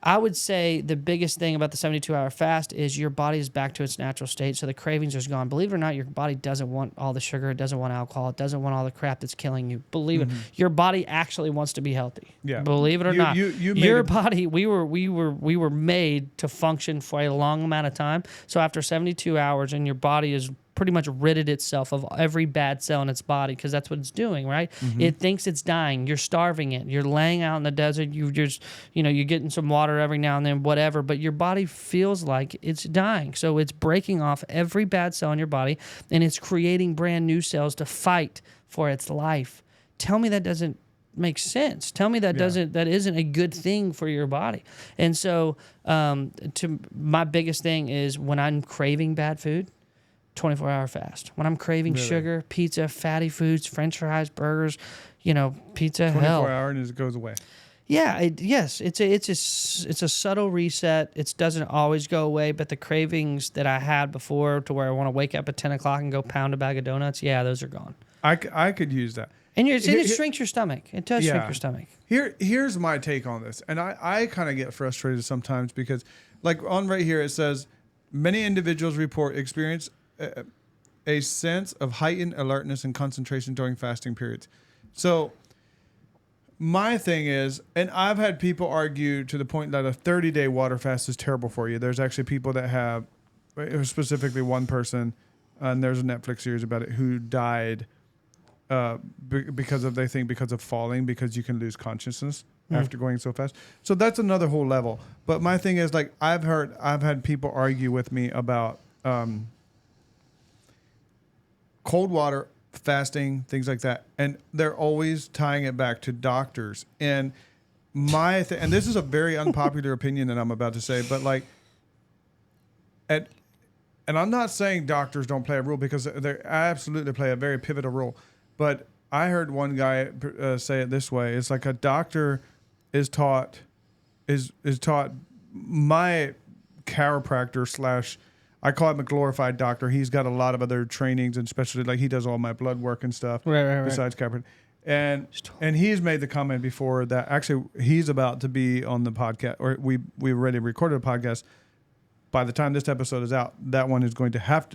I would say the biggest thing about the 72-hour fast is your body is back to its natural state, so the cravings are gone. Believe it or not, your body doesn't want all the sugar. It doesn't want alcohol. It doesn't want all the crap that's killing you. Believe it. Your body actually wants to be healthy. Yeah. Believe it or not. Your body, we were made to function for a long amount of time. So after 72 hours, and your body is pretty much ridded itself of every bad cell in its body, because that's what it's doing, right? Mm-hmm. It thinks it's dying. You're starving it. You're laying out in the desert. You're getting some water every now and then, whatever, but your body feels like it's dying. So it's breaking off every bad cell in your body, and it's creating brand new cells to fight for its life. Tell me that doesn't make sense. Tell me that that isn't a good thing for your body. And so my biggest thing is when I'm craving bad food, 24-hour fast. When I'm craving sugar, pizza, fatty foods, French fries, burgers, pizza, 24-hour and it goes away. Yeah, it's a subtle reset. It doesn't always go away, but the cravings that I had before, to where I want to wake up at 10 o'clock and go pound a bag of donuts, those are gone. I could use that. And it shrinks your stomach. It does shrink your stomach. Here's my take on this, and I kind of get frustrated sometimes because, like on right here, it says many individuals report experience a sense of heightened alertness and concentration during fasting periods. So my thing is, and I've had people argue to the point that a 30-day water fast is terrible for you. There's actually people that have, specifically one person, and there's a Netflix series about it, who died because of falling, because you can lose consciousness after going so fast. So that's another whole level. But my thing is, like, I've had people argue with me about cold water, fasting, things like that. And they're always tying it back to doctors. And and this is a very unpopular opinion that I'm about to say, but like, and I'm not saying doctors don't play a role, because they absolutely play a very pivotal role. But I heard one guy say it this way: it's like a doctor is taught my chiropractor / I call him a glorified doctor. He's got a lot of other trainings, and especially like he does all my blood work and stuff. Right. Besides chiropractic. And he's made the comment before that actually he's about to be on the podcast, or we already recorded a podcast. By the time this episode is out, that one is going to have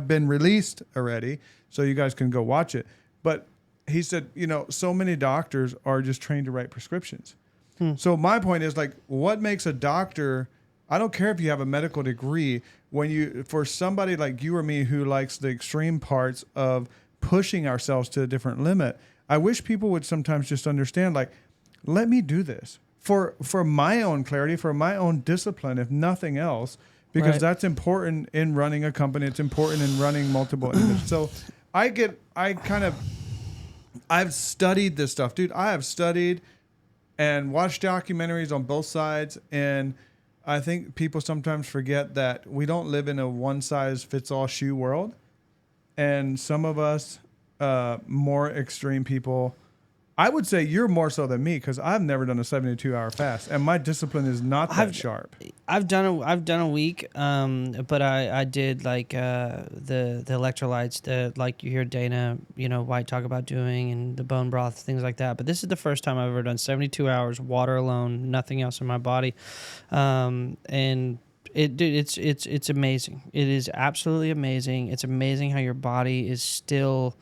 been released already, so you guys can go watch it. But he said, so many doctors are just trained to write prescriptions. So my point is, like, what makes a doctor? I don't care if you have a medical degree. For somebody like you or me who likes the extreme parts of pushing ourselves to a different limit, I wish people would sometimes just understand, like, let me do this for my own clarity, for my own discipline, if nothing else, because that's important in running a company. It's important in running multiple images. So I've studied this stuff, dude. I have studied and watched documentaries on both sides, and I think people sometimes forget that we don't live in a one-size-fits-all shoe world. And some of us, more extreme people, I would say you're more so than me, because I've never done a 72-hour fast, and my discipline is not that sharp. I've done a week, but I did like the electrolytes, like you hear Dana, White talk about doing, and the bone broth, things like that. But this is the first time I've ever done 72 hours, water alone, nothing else in my body, and it's amazing. It is absolutely amazing. It's amazing how your body is still.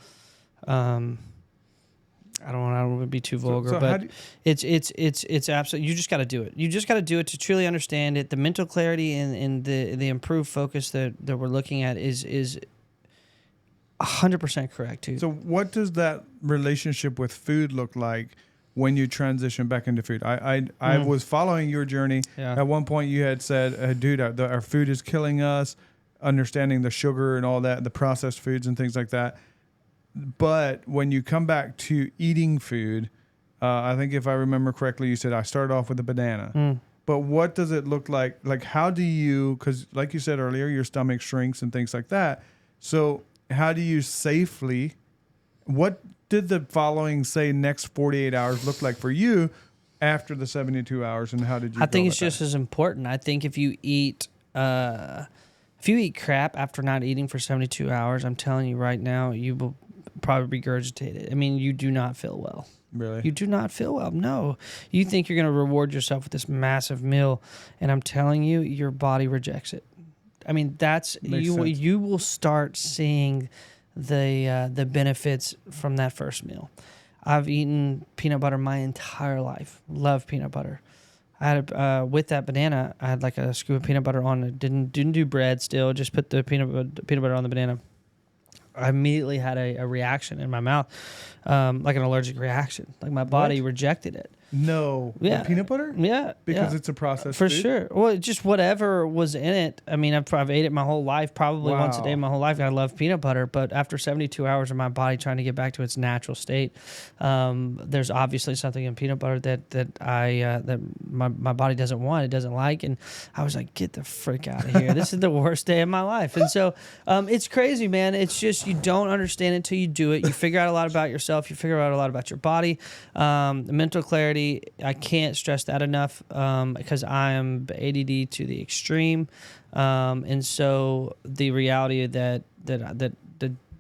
I don't want to be too vulgar, but it's absolutely. You just got to do it. You just got to do it to truly understand it. The mental clarity and the improved focus that we're looking at is 100% correct too. So what does that relationship with food look like when you transition back into food? I was following your journey. Yeah. At one point you had said, dude, our food is killing us, understanding the sugar and all that, the processed foods and things like that. But when you come back to eating food, I think if I remember correctly, you said I started off with a banana. But what does it look like? Like, how do you, because like you said earlier, your stomach shrinks and things like that. So how do you safely, what did the following, say, next 48 hours look like for you after the 72 hours, and how did you I think it's just as important. I think if you eat crap after not eating for 72 hours, I'm telling you right now, you will probably regurgitate it. I mean, you do not feel well. Really? You do not feel well. No. You think you're going to reward yourself with this massive meal, and I'm telling you, your body rejects it. I mean, you will start seeing the benefits from that first meal. I've eaten peanut butter my entire life. Love peanut butter. I had with that banana, I had like a scoop of peanut butter on it. Didn't do bread still, just put the peanut butter on the banana. I immediately had a reaction in my mouth, like an allergic reaction. Like my body rejected it. No. Yeah. With peanut butter? Yeah. Because it's a processed For food? sure. Well, just whatever was in it. I mean, I've ate it my whole life, probably once a day my whole life. I love peanut butter. But after 72 hours of my body trying to get back to its natural state, there's obviously something in peanut butter that my body doesn't want, it doesn't like. And I was like, get the frick out of here. This is the worst day of my life. And so it's crazy, man. It's just you don't understand it until you do it. You figure out a lot about yourself. You figure out a lot about your body. The mental clarity, I can't stress that enough because I am ADD to the extreme, and so the reality that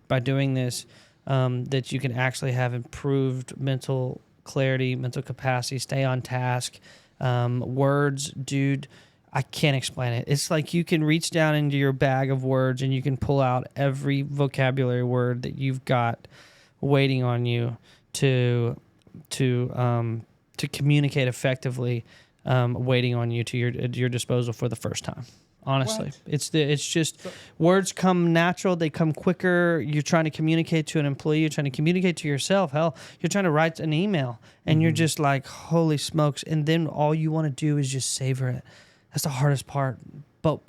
by doing this, that you can actually have improved mental clarity, mental capacity, stay on task, words, dude. I can't explain it. It's like you can reach down into your bag of words and you can pull out every vocabulary word that you've got waiting on you to communicate effectively, waiting on you to your disposal for the first time. Honestly, it's just words come natural. They come quicker. You're trying to communicate to an employee. You're trying to communicate to yourself. Hell, you're trying to write an email and you're just like, holy smokes. And then all you want to do is just savor it. That's the hardest part. But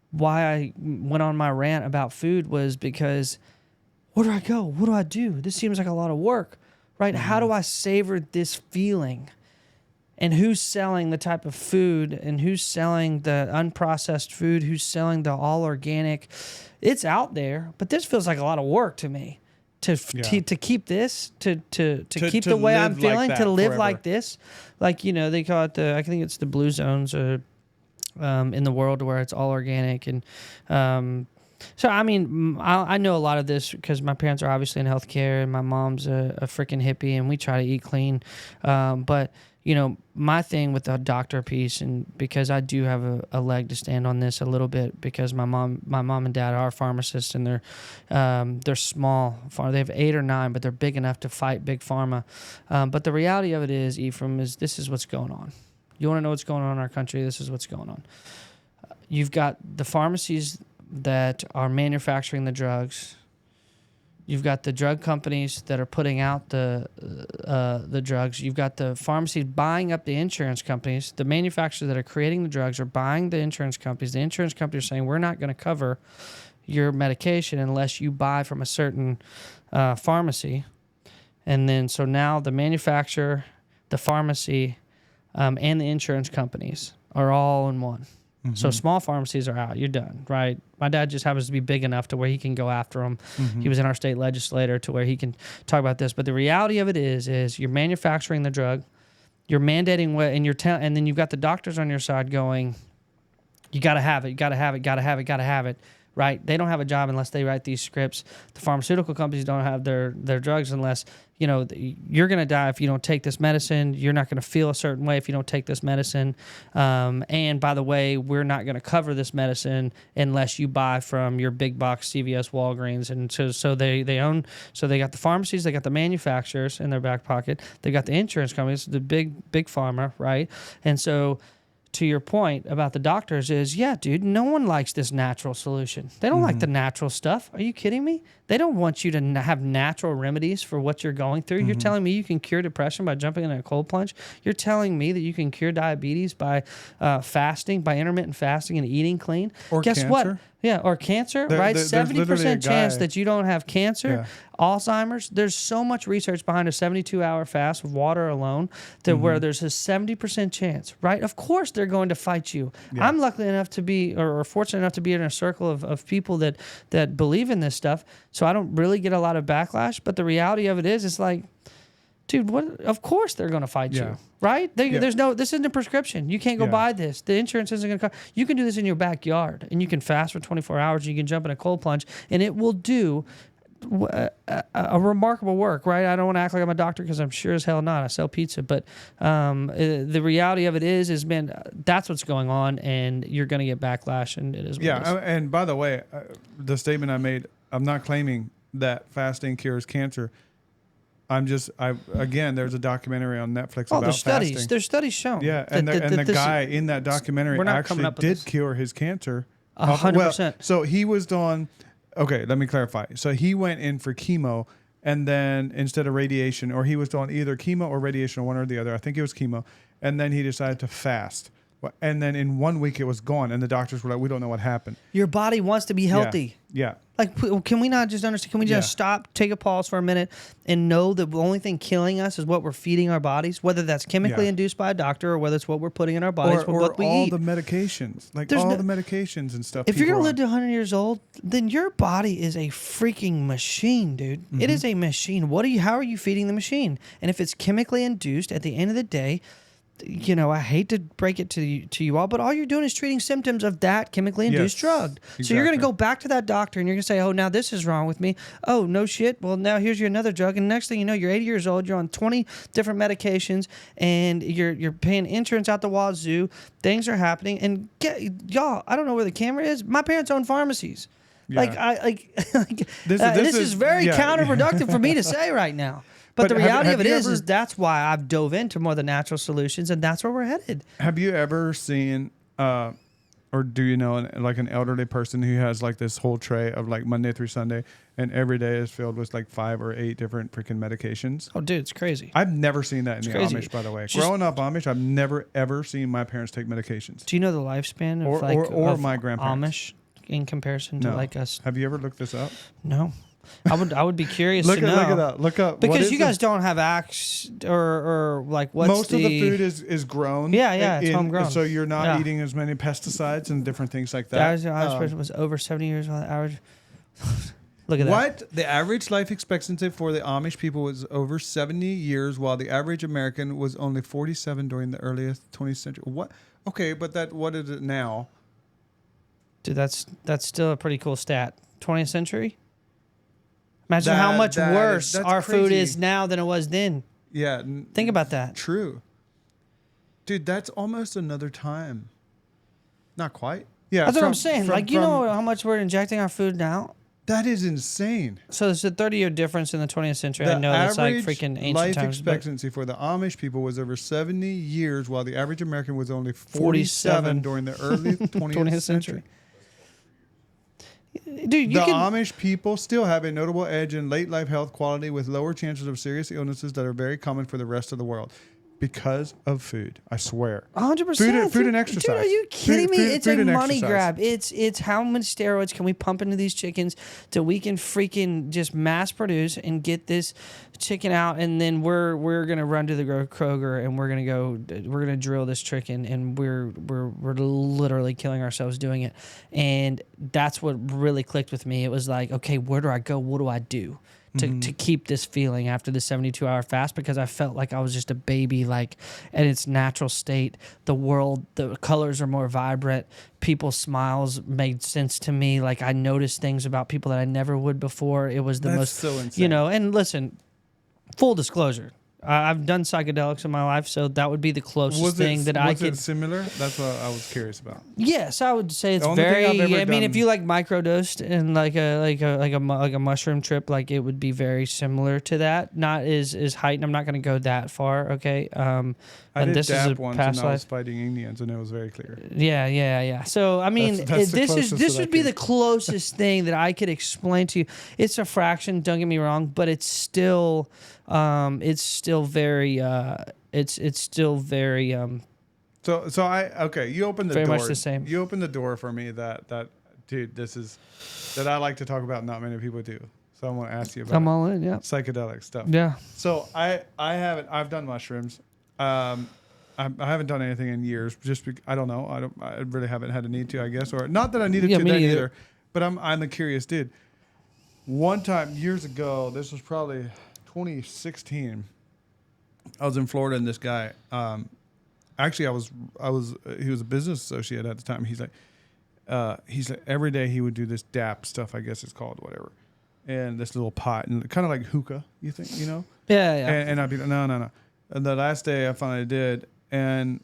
why I went on my rant about food was because where do I go? What do I do? This seems like a lot of work. right? How do I savor this feeling? And who's selling the type of food, and who's selling the unprocessed food, who's selling the all organic? It's out there, but this feels like a lot of work to me. To keep this, to keep the way I'm feeling, like to live forever. Like this. Like, you know, they call it I think it's the blue zones in the world where it's all organic. And so, I mean, I know a lot of this because my parents are obviously in healthcare, and my mom's a freaking hippie, and we try to eat clean. But, you know, my thing with the doctor piece, and because I do have a leg to stand on this a little bit, because my mom and dad are pharmacists, and they're small. They have 8 or 9, but they're big enough to fight big pharma. But the reality of it is, Ephraim, this is what's going on. You want to know what's going on in our country? This is what's going on. You've got the pharmacies that are manufacturing the drugs. You've got the drug companies that are putting out the drugs. You've got the pharmacies buying up the insurance companies. The manufacturers that are creating the drugs are buying the insurance companies. The insurance companies are saying, we're not going to cover your medication unless you buy from a certain pharmacy. And then so now the manufacturer, the pharmacy, and the insurance companies are all in one. Mm-hmm. So small pharmacies are out. You're done, right? My dad just happens to be big enough to where he can go after them. Mm-hmm. He was in our state legislature to where he can talk about this. But the reality of it is you're manufacturing the drug, you're mandating what, and then you've got the doctors on your side going, you got to have it, you got to have it, got to have it, got to have it. Right? They don't have a job unless they write these scripts. The pharmaceutical companies don't have their drugs unless, you know, you're going to die if you don't take this medicine. You're not going to feel a certain way if you don't take this medicine. And by the way, we're not going to cover this medicine unless you buy from your big box CVS, Walgreens. And so they got the pharmacies, they got the manufacturers in their back pocket. They got the insurance companies, the big pharma, right? And so, to your point about the doctors is, yeah, dude, no one likes this natural solution. They don't like the natural stuff. Are you kidding me? They don't want you to have natural remedies for what you're going through. You're telling me you can cure depression by jumping in a cold plunge? You're telling me that you can cure diabetes by fasting, by intermittent fasting and eating clean? Or guess cancer? What? Yeah, or cancer, right? 70% chance that you don't have cancer, Alzheimer's. There's so much research behind a 72-hour fast with water alone that where there's a 70% chance, right? Of course they're going to fight you. Yeah. I'm lucky enough to be, or fortunate enough to be in a circle of people that believe in this stuff, so I don't really get a lot of backlash. But the reality of it is, it's like, dude, what? Of course they're going to fight you, right? There's no. This isn't a prescription. You can't go buy this. The insurance isn't going to cover. You can do this in your backyard, and you can fast for 24 hours. You can jump in a cold plunge, and it will do a remarkable work, right? I don't want to act like I'm a doctor because I'm sure as hell not. I sell pizza, but the reality of it is, man, that's what's going on, and you're going to get backlash, and it is. What it is. And by the way, the statement I made, I'm not claiming that fasting cures cancer. Again, there's a documentary on Netflix about there's studies. fasting. There's studies shown. Yeah, and the guy in that documentary actually did cure his cancer. 100%. So he was on, okay, let me clarify. So he went in for chemo, and then instead of radiation, or he was on either chemo or radiation, or one or the other. I think it was chemo. And then he decided to fast. And then in 1 week it was gone, and the doctors were like, we don't know what happened. Your body wants to be healthy. Yeah. Like, can we not just understand? Can we just stop, take a pause for a minute, and know that the only thing killing us is what we're feeding our bodies, whether that's chemically induced by a doctor or whether it's what we're putting in our bodies or what we all eat. The medications, the medications and stuff. If you're going to live to 100 years old, then your body is a freaking machine, dude. Mm-hmm. It is a machine. How are you feeding the machine? And if it's chemically induced, at the end of the day, you know, I hate to break it to you all, but all you're doing is treating symptoms of that chemically induced drug. Exactly. So you're going to go back to that doctor and you're going to say, oh, now this is wrong with me. Oh, no shit. Well, now here's your another drug. And next thing you know, you're 80 years old. You're on 20 different medications and you're paying insurance out the wazoo. Things are happening. And y'all, I don't know where the camera is. My parents own pharmacies. Yeah. This is very counterproductive for me to say right now. But the reality of it is that's why I've dove into more of the natural solutions, and that's where we're headed. Have you ever seen, or do you know, an elderly person who has this whole tray of Monday through Sunday, and every day is filled with 5 or 8 different freaking medications? Oh, dude, it's crazy. I've never seen that in the Amish, by the way. Growing up Amish, I've never ever seen my parents take medications. Do you know the lifespan of or my grandparents? Amish in comparison to us? Have you ever looked this up? No. I would be curious to know. Look it up. Look up because you guys don't have or like what's most of the food is grown. Yeah, it's homegrown. So you're not eating as many pesticides and different things like that. The average person was over 70 years old. Average. Look at that. What? The average life expectancy for the Amish people was over 70 years, while the average American was only 47 during the earliest 20th century. What? Okay, but what is it now? Dude, that's still a pretty cool stat. 20th century? Imagine how much worse our food is now than it was then. Yeah. Think about that. True. Dude, that's almost another time. Not quite. Yeah. That's what I'm saying. You know how much we're injecting our food now? That is insane. So there's a 30-year difference in the 20th century. I know that's like freaking ancient life times. Expectancy for the Amish people was over 70 years, while the average American was only 47 during the early 20th century. Dude, Amish people still have a notable edge in late life health quality, with lower chances of serious illnesses that are very common for the rest of the world. Because of food, I swear. 100%. Food and exercise. Dude, are you kidding me? It's a money exercise. grab. It's how many steroids can we pump into these chickens till we can freaking just mass produce and get this chicken out, and then we're gonna run to the Kroger and we're gonna drill this chicken, and we're literally killing ourselves doing it. And that's what really clicked with me. It was like, okay, where do I go? What do I do to keep this feeling after the 72-hour fast? Because I felt like I was just a baby, like in its natural state. The colors are more vibrant. People's smiles made sense to me. Like I noticed things about people that I never would before. It was the most, so insane. And listen, full disclosure, I've done psychedelics in my life, so that would be the closest thing that I could. Was it similar? That's what I was curious about. Yes, I would say it's very. I mean, if you like microdosed and like a mushroom trip, like it would be very similar to that. Not as heightened. I'm not going to go that far. Okay. I did dab once, and I was fighting Indians, and it was very clear. Yeah. So I mean, this would be the closest thing that I could explain to you. It's a fraction. Don't get me wrong, but it's still very. It's still very. So you opened the door. Very much the same. You opened the door for me that dude, this is that I like to talk about. Not many people do. So I want to ask you about. I'm all in. Yeah. Psychedelic stuff. Yeah. So I haven't. I've done mushrooms. I haven't done anything in years. Just I don't know. I really haven't had a need to. I guess, or not that I needed to then either. But I'm a curious dude. One time years ago, this was probably 2016. I was in Florida, and this guy. Actually, he was a business associate at the time. He's like every day he would do this DAP stuff. I guess it's called whatever, and this little pot and kind of like hookah. You think Yeah. And I'd be like, no. And the last day I finally did, and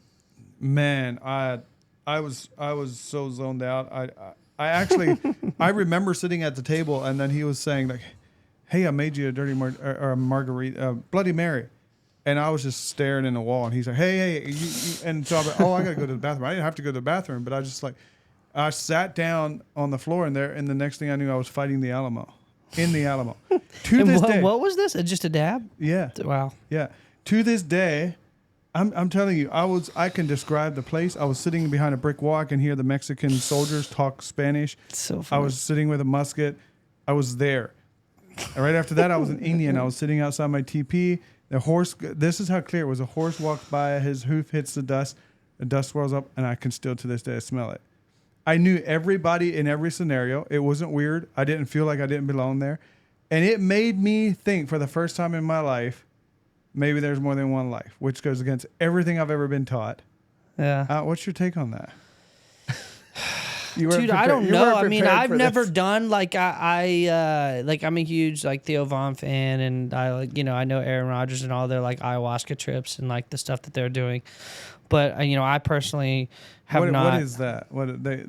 man, I was so zoned out. I actually I remember sitting at the table, and then he was saying like, "Hey, I made you a dirty or a margarita, Bloody Mary," and I was just staring in the wall. And he's like, "Hey," and so I'm like, "Oh, I gotta go to the bathroom." I didn't have to go to the bathroom, but I just I sat down on the floor in there, and the next thing I knew, I was fighting the Alamo, in the Alamo. To this day, what was this? Just a dab? Yeah. Wow. Yeah. To this day, I'm telling you, I can describe the place. I was sitting behind a brick wall. I can hear the Mexican soldiers talk Spanish. So funny. I was sitting with a musket. I was there. And right after that, I was an Indian. I was sitting outside my teepee. The horse, this is how clear it was. A horse walked by, his hoof hits the dust swirls up, and I can still to this day smell it. I knew everybody in every scenario. It wasn't weird. I didn't feel like I didn't belong there. And it made me think for the first time in my life, maybe there's more than one life, which goes against everything I've ever been taught. Yeah. What's your take on that? Dude, I don't know. I mean, I've never done I'm a huge like Theo Von fan, and I know Aaron Rodgers and all their like ayahuasca trips and like the stuff that they're doing. But I personally have not. What is that? What are they?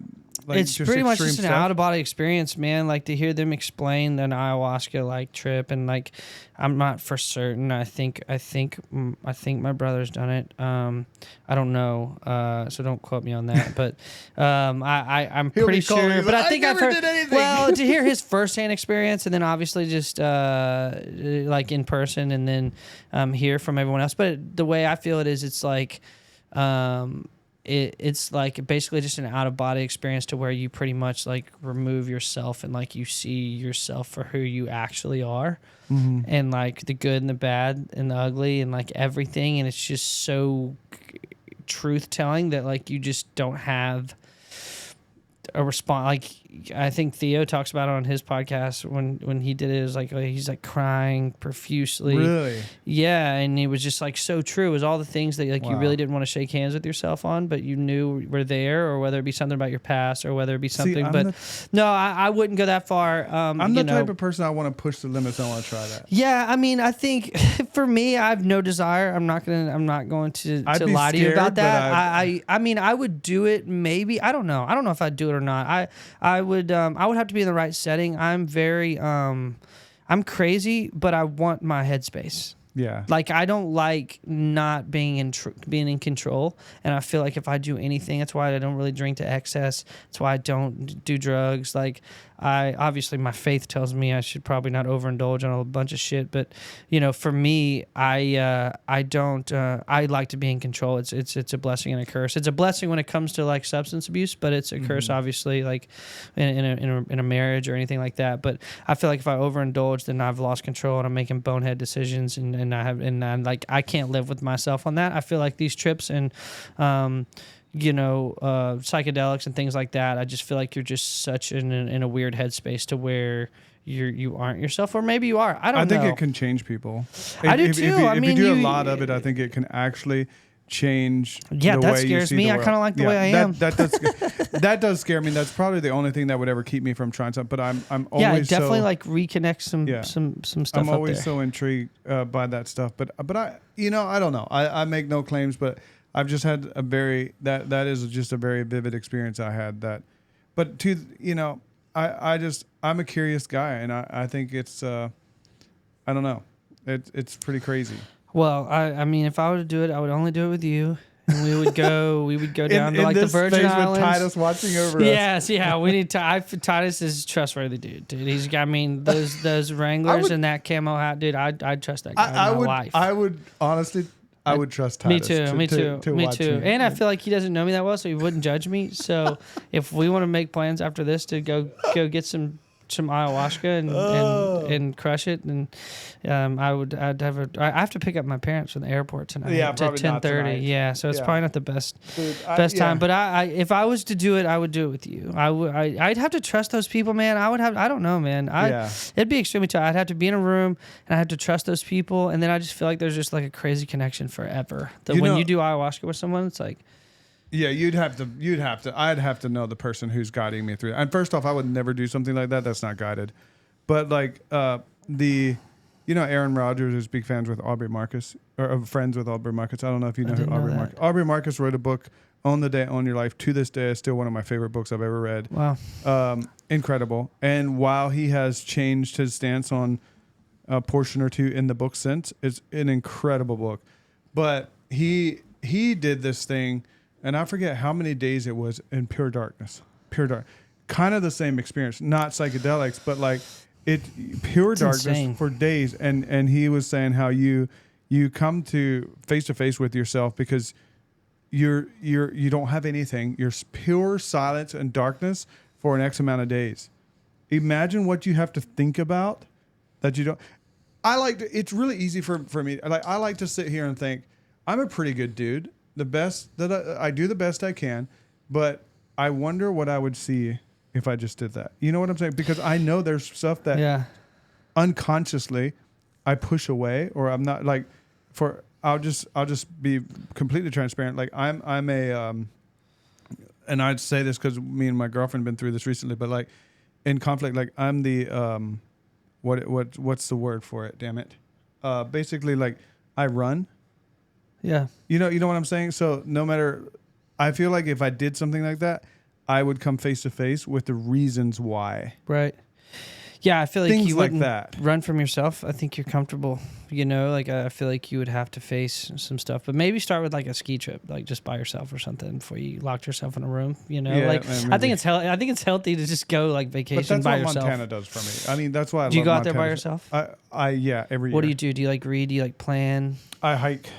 Like it's pretty much just an out of body experience, man. Like to hear them explain an ayahuasca like trip, and like I'm not for certain. I think my brother's done it. I don't know, so don't quote me on that. But I'm pretty sure. But I think I've heard. Well, to hear his firsthand experience, and then obviously just like in person, and then hear from everyone else. But the way I feel it is, it's like. it's like basically just an out of body experience to where you pretty much like remove yourself and like you see yourself for who you actually are, and like the good and the bad and the ugly and like everything, and it's just so truth telling that like you just don't have a response. Like I think Theo talks about it on his podcast when he did it. It was like he's like crying profusely. Really? Yeah, and it was just like so true. It was all the things that like you really didn't want to shake hands with yourself on, but you knew were there, or whether it be something about your past, or whether it be something. No, I wouldn't go that far. I'm the type of person I want to push the limits. I want to try that. Yeah, I mean, I think for me, I have no desire. I'm not going to lie to you about that. I mean, I would do it. Maybe I don't know if I'd do it or not. I would have to be in the right setting. I'm very I'm crazy, but I want my headspace. Yeah. Like I don't like not being in control, and I feel like if I do anything, that's why I don't really drink to excess. That's why I don't do drugs. Like I obviously my faith tells me I should probably not overindulge on a bunch of shit, but you know, for me, I don't. I like to be in control. It's a blessing and a curse. It's a blessing when it comes to like substance abuse, but it's a curse obviously like in a marriage or anything like that. But I feel like if I overindulge, then I've lost control and I'm making bonehead decisions, and I'm like I can't live with myself on that. I feel like these trips and psychedelics and things like that, I just feel like you're just such in a weird headspace to where you aren't yourself, or maybe you are. I don't know. I think it can change people. I do too. If you do a lot of it, I think it can actually change the way you see the world. Yeah, that scares me. I kind of like the way I am. That does scare me. That's probably the only thing that would ever keep me from trying something. But I'm always it definitely like reconnect some stuff. I'm always so intrigued by that stuff. But I don't know. I make no claims, but I've just had that is just a very vivid experience I had that. But I'm a curious guy, and I think it's I don't know. It's pretty crazy. Well, I mean, if I were to do it, I would only do it with you, and we would go down to like the Virgin Islands. With Titus watching over us. Yeah, we need to. Titus is a trustworthy dude. He's, I mean, those Wranglers and that camo hat, dude. I'd trust that guy with my life. I would honestly. I would trust Titus. Me too. And I feel like he doesn't know me that well, so he wouldn't judge me. So if we want to make plans after this to go get some ayahuasca and crush it, and I have to pick up my parents from the airport tonight. Yeah, at probably 10:30. Yeah, so it's probably not the best time. But if I was to do it, I would do it with you. I'd have to trust those people, man. I don't know, man. It'd be extremely tough. I'd have to be in a room and I have to trust those people, and then I just feel like there's just like a crazy connection forever. When you do ayahuasca with someone, it's like. Yeah, I'd have to know the person who's guiding me through it. And first off, I would never do something like that. That's not guided. But like Aaron Rodgers is big fans with Aubrey Marcus, or friends with Aubrey Marcus. I don't know if you know who Aubrey Marcus. Aubrey Marcus wrote a book, Own the Day, Own Your Life. To this day, it's still one of my favorite books I've ever read. Wow. Incredible. And while he has changed his stance on a portion or two in the book since, it's an incredible book. But he did this thing. And I forget how many days it was in pure darkness. Kind of the same experience, not psychedelics, but like pure darkness insane. For days. And he was saying how you come to face with yourself because you don't have anything. You're pure silence and darkness for an X amount of days. Imagine what you have to think about that you don't. It's really easy for me. I like to sit here and think, I'm a pretty good dude. The best that I do the best I can, but I wonder what I would see if I just did that. You know what I'm saying? Because I know there's stuff that unconsciously I push away, or I'm not like I'll just be completely transparent. Like I'm a and I'd say this because me and my girlfriend have been through this recently, but like in conflict, like I'm the what's the word for it? Damn it! Basically, like I run. Yeah. You know what I'm saying? So no matter, I feel like if I did something like that, I would come face to face with the reasons why. Right. Yeah, I feel like things you like wouldn't that. Run from yourself. I think you're comfortable. Like I feel like you would have to face some stuff, but maybe start with like a ski trip, like just by yourself or something before you locked yourself in a room. Yeah, I think it's healthy to just go like vacation by yourself. But that's what Montana does for me. I mean, that's why I love Do you go out Montana. there by yourself? Every year. What do you do? Do you like read? Do you like plan? I hike.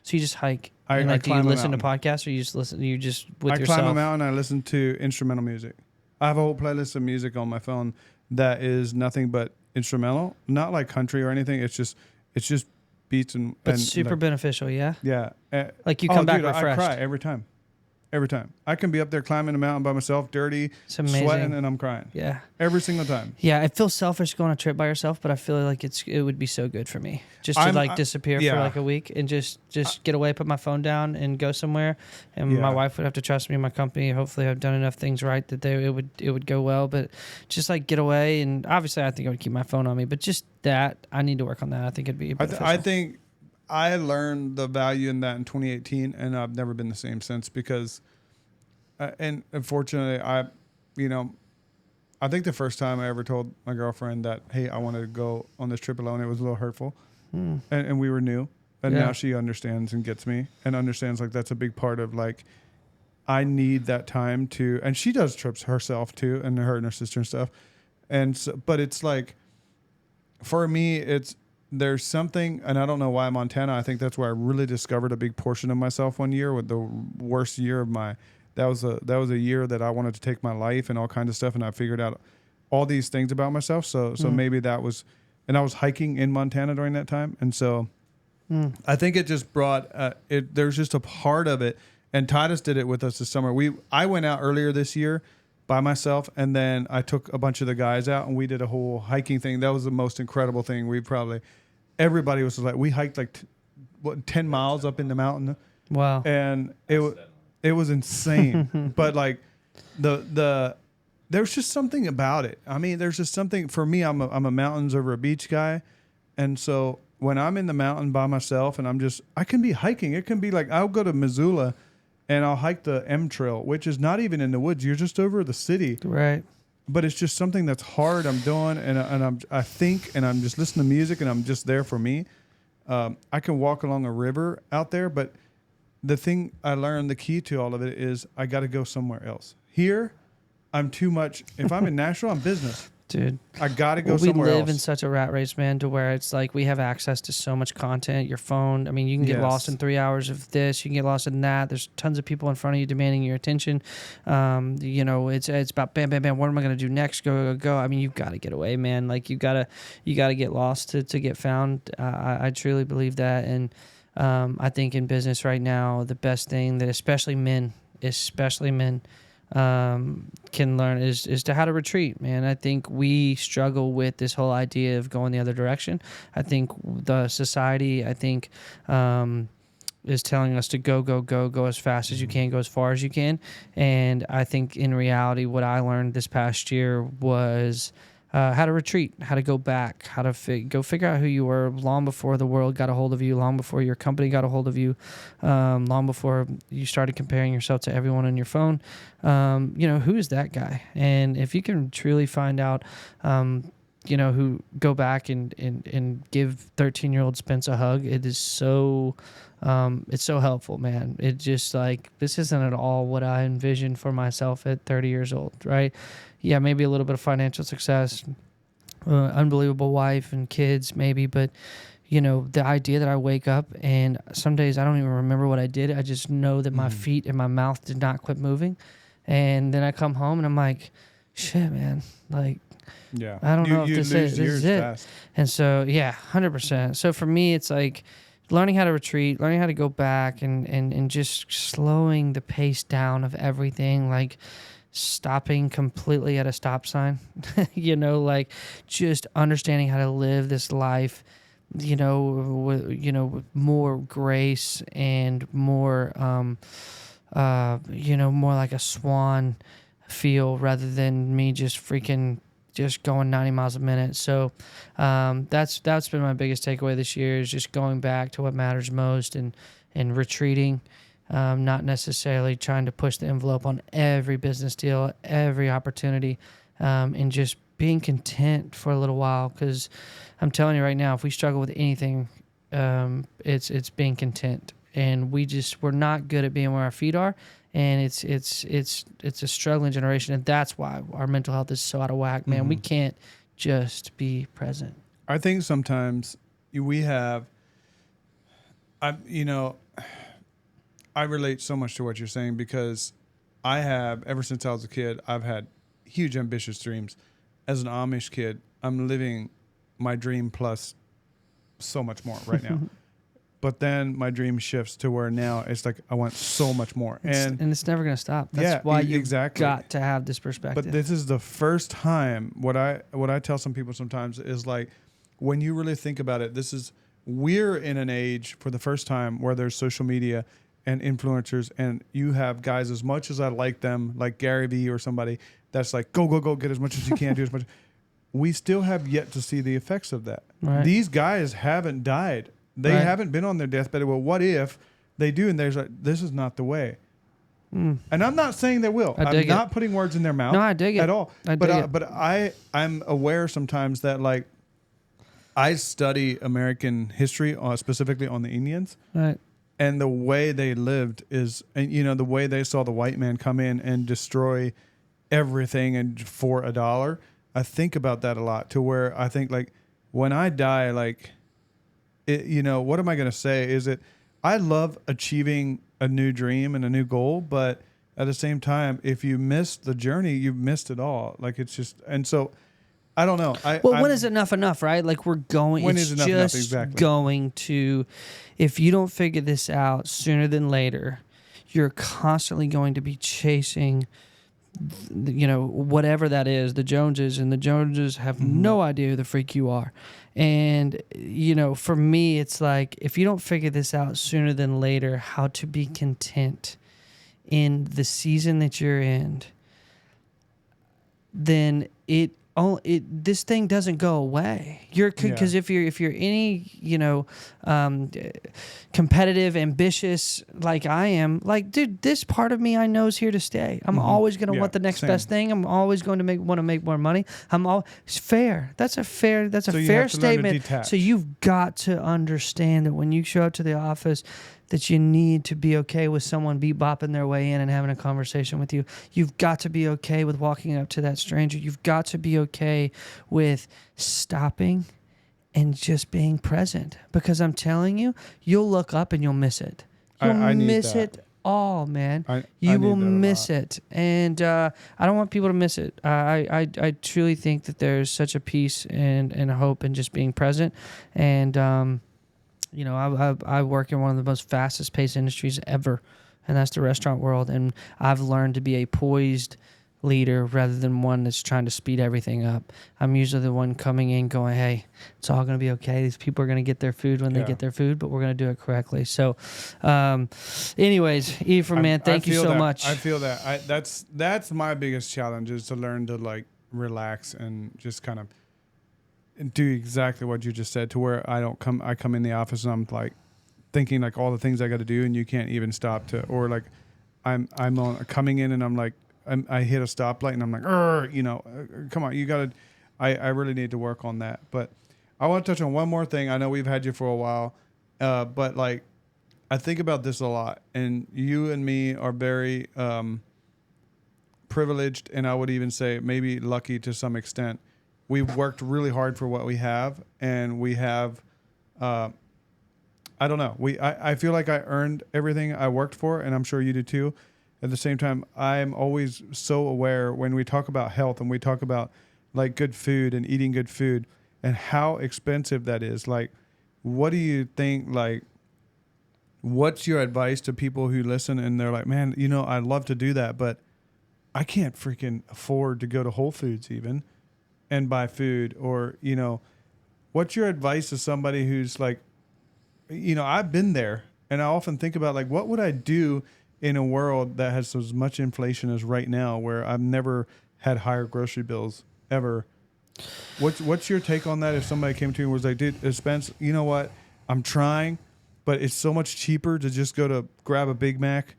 So you just hike? Do you listen to podcasts, or you just listen? You just with yourself? I climb a mountain. I listen to instrumental music. I have a whole playlist of music on my phone that is nothing but instrumental, not like country or anything. It's just beats and super beneficial. Yeah. Yeah. Like you come back refreshed. I cry every time. Every time. I can be up there climbing a mountain by myself, dirty, sweating, and I'm crying. Yeah. Every single time. Yeah, it feels selfish going on a trip by yourself, but I feel like it would be so good for me. Just to disappear for like a week and just get away, put my phone down and go somewhere. And my wife would have to trust me in my company. Hopefully I've done enough things right that it would go well. But just like get away, and obviously I think I would keep my phone on me, but just that, I need to work on that. I think it'd be beneficial. I think I learned the value in that in 2018, and I've never been the same since because... and unfortunately, I think the first time I ever told my girlfriend that, hey, I wanted to go on this trip alone, it was a little hurtful. And we were new. And now she understands and gets me and understands like that's a big part of like, I need that time to, and she does trips herself too, and her sister and stuff. And so, but it's like, for me, there's something, and I don't know why Montana, I think that's where I really discovered a big portion of myself one year with the worst year of my... That was a year that I wanted to take my life and all kinds of stuff, and I figured out all these things about myself. So maybe that was, and I was hiking in Montana during that time, and so I think it just brought there's just a part of it. And Titus did it with us this summer. I went out earlier this year by myself, and then I took a bunch of the guys out, and we did a whole hiking thing. That was the most incredible thing. Everybody was like, we hiked like 10 miles up in the mountain. Wow, and it was insane. But like there's just something about it. I mean, there's just something for me. I'm a mountains over a beach guy. And so when I'm in the mountain by myself and I can be hiking. It can be like, I'll go to Missoula and I'll hike the M Trail, which is not even in the woods. You're just over the city. Right. But it's just something that's hard. I'm doing, and I think, and I'm just listening to music and I'm just there for me. I can walk along a river out there, but the thing I learned, the key to all of it is I got to go somewhere else. Here, I'm too much. If I'm in Nashville, I'm business. Dude, I got to go somewhere else. We live in such a rat race, man, to where it's like we have access to so much content. Your phone, I mean, you can get lost in 3 hours of this. You can get lost in that. There's tons of people in front of you demanding your attention. It's about bam, bam, bam. What am I going to do next? Go. I mean, you've got to get away, man. Like you got to get lost to get found. I truly believe that. And I think in business right now, the best thing that especially men can learn is to how to retreat, man. I think we struggle with this whole idea of going the other direction. I think the society, is telling us to go as fast as you can, go as far as you can. And I think in reality, what I learned this past year was how to retreat, how to go back, how to go figure out who you were long before the world got a hold of you, long before your company got a hold of you, long before you started comparing yourself to everyone on your phone. Who is that guy? And if you can truly find out, who go back and give 13-year-old Spence a hug, it is so... it's so helpful, man. It just like, this isn't at all what I envisioned for myself at 30 years old, right? Yeah, maybe a little bit of financial success, unbelievable wife and kids maybe, but the idea that I wake up and some days I don't even remember what I did. I just know that my feet and my mouth did not quit moving. And then I come home and I'm like, shit, man, like, yeah, I don't know if this is it. Fast. And so, 100%. So for me, it's like, learning how to retreat, learning how to go back and just slowing the pace down of everything, like stopping completely at a stop sign, like just understanding how to live this life, with more grace and more, more like a swan feel rather than me just going 90 miles a minute. So that's been my biggest takeaway this year, is just going back to what matters most and retreating, not necessarily trying to push the envelope on every business deal, every opportunity, and just being content for a little while. Because I'm telling you right now, if we struggle with anything, it's being content. And we're not good at being where our feet are. And it's a struggling generation, and that's why our mental health is so out of whack, man. We can't just be present. I think sometimes we have, I relate so much to what you're saying because I have, ever since I was a kid, I've had huge ambitious dreams. As an Amish kid, I'm living my dream plus so much more right now. But then my dream shifts to where now it's like I want so much more. And it's never going to stop. That's why you got to have this perspective. But this is the first time, what I tell some people sometimes is like, when you really think about it, we're in an age for the first time where there's social media and influencers, and you have guys, as much as I like them, like Gary Vee or somebody that's like, go, get as much as you can, do as much. We still have yet to see the effects of that. Right. These guys haven't died. They haven't been on their deathbed. Well, what if they do? And there's like, this is not the way. And I'm not saying they will. I'm not putting words in their mouth. No, I dig it at all. But I'm aware sometimes that like I study American history, specifically on the Indians. Right. And the way they lived is, and the way they saw the white man come in and destroy everything and for $1. I think about that a lot, to where I think like when I die, like, what am I going to say? I love achieving a new dream and a new goal, but at the same time, if you miss the journey, you've missed it all. Like it's just, and so I don't know. When is enough, right? Like we're going, when it's is enough, exactly. Going to, if you don't figure this out sooner than later, you're constantly going to be chasing, whatever that is, the Joneses, and the Joneses have no idea who the freak you are. And, for me, it's like, if you don't figure this out sooner than later, how to be content in the season that you're in, then this thing doesn't go away. Because if you're any competitive, ambitious like I am, like dude, this part of me I know is here to stay. I'm always going to want the next best thing. I'm always going to want to make more money. It's fair. That's a fair statement. So you've got to understand that when you show up to the office, that you need to be okay with someone bebopping their way in and having a conversation with you. You've got to be okay with walking up to that stranger. You've got to be okay with stopping and just being present. Because I'm telling you, you'll look up and you'll miss it. You'll miss it all, man. You will miss it. And I don't want people to miss it. I truly think that there's such a peace and hope in just being present. And I work in one of the most fastest paced industries ever, and that's the restaurant world. And I've learned to be a poised leader rather than one that's trying to speed everything up. I'm usually the one coming in going, hey, it's all going to be okay. These people are going to get their food when they get their food, but we're going to do it correctly. So anyways, Ephraim, man, thank you so much. I feel that. That's my biggest challenge, is to learn to like relax and just kind of do exactly what you just said, to where I come in the office and I'm like thinking like all the things I got to do, and you can't even stop to, or like I'm coming in and I'm like, I hit a stoplight and I'm like, come on, you got to, I really need to work on that. But I want to touch on one more thing. I know we've had you for a while, but like, I think about this a lot, and you and me are very privileged, and I would even say maybe lucky to some extent. We've worked really hard for what we have, and we have, I don't know. I feel like I earned everything I worked for, and I'm sure you do too. At the same time, I'm always so aware when we talk about health and we talk about like good food and eating good food and how expensive that is. Like, what do you think, like, what's your advice to people who listen and they're like, man, I'd love to do that, but I can't freaking afford to go to Whole Foods even and buy food? Or, what's your advice to somebody who's like, I've been there, and I often think about like, what would I do in a world that has as much inflation as right now, where I've never had higher grocery bills ever? What's your take on that? If somebody came to you and was like, dude, Spence, you know what? I'm trying, but it's so much cheaper to just go to grab a Big Mac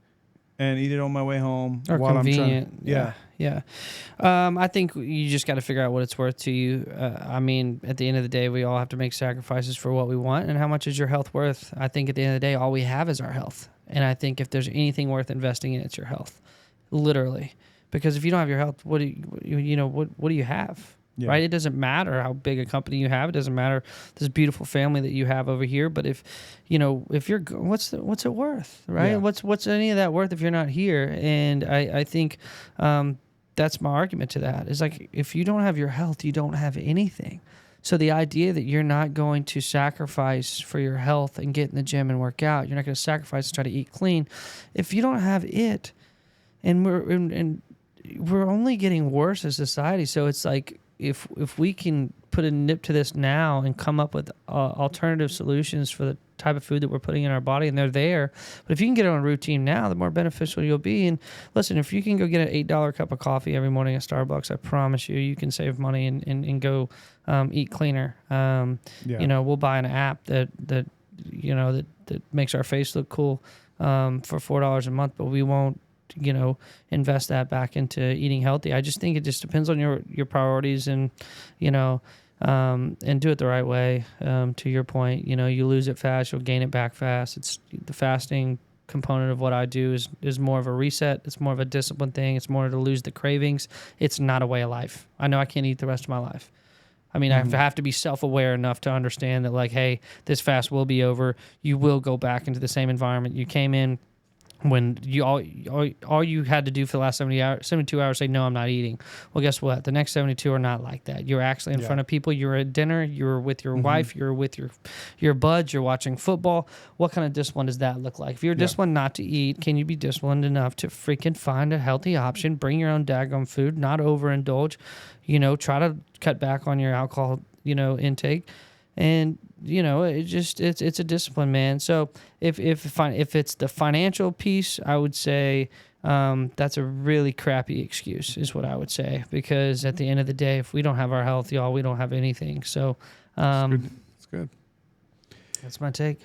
and eat it on my way home. Or while convenient. I'm trying. Yeah. I think you just got to figure out what it's worth to you. I mean, at the end of the day, we all have to make sacrifices for what we want. And how much is your health worth? I think at the end of the day, all we have is our health. And I think if there's anything worth investing in, it's your health, literally. Because if you don't have your health, what do you have? right? It doesn't matter how big a company you have. It doesn't matter this beautiful family that you have over here. But if you're, what's it worth, right? Yeah. What's any of that worth if you're not here? And I think that's my argument to that. Is like, if you don't have your health, you don't have anything. So the idea that you're not going to sacrifice for your health and get in the gym and work out, you're not going to sacrifice and try to eat clean, if you don't have it, and we're only getting worse as a society. So it's like, if we can put a nip to this now and come up with alternative solutions for the type of food that we're putting in our body, and they're there. But if you can get it on a routine now, the more beneficial you'll be. And listen, if you can go get an $8 cup of coffee every morning at Starbucks, I promise you can save money and go eat cleaner. We'll buy an app that makes our face look cool for $4 a month, but we won't invest that back into eating healthy. I just think it just depends on your priorities, and and do it the right way. To your point, you lose it fast, you'll gain it back fast. It's the fasting component of what I do is more of a reset. It's more of a discipline thing. It's more to lose the cravings. It's not a way of life. I know I can't eat the rest of my life. I mean, I have to be self-aware enough to understand that, like, hey, this fast will be over. You will go back into the same environment you came in. When you all you had to do for the last 72 hours, say, no, I'm not eating. Well, guess what? The next 72 are not like that. You're actually in front of people. You're at dinner. You're with your wife. You're with your buds. You're watching football. What kind of discipline does that look like? If you're disciplined not to eat, can you be disciplined enough to freaking find a healthy option? Bring your own daggone food, not overindulge. Try to cut back on your alcohol, intake. And it's a discipline, man. So if it's the financial piece, I would say that's a really crappy excuse, is what I would say. Because at the end of the day, if we don't have our health, y'all, we don't have anything. So it's good. That's my take.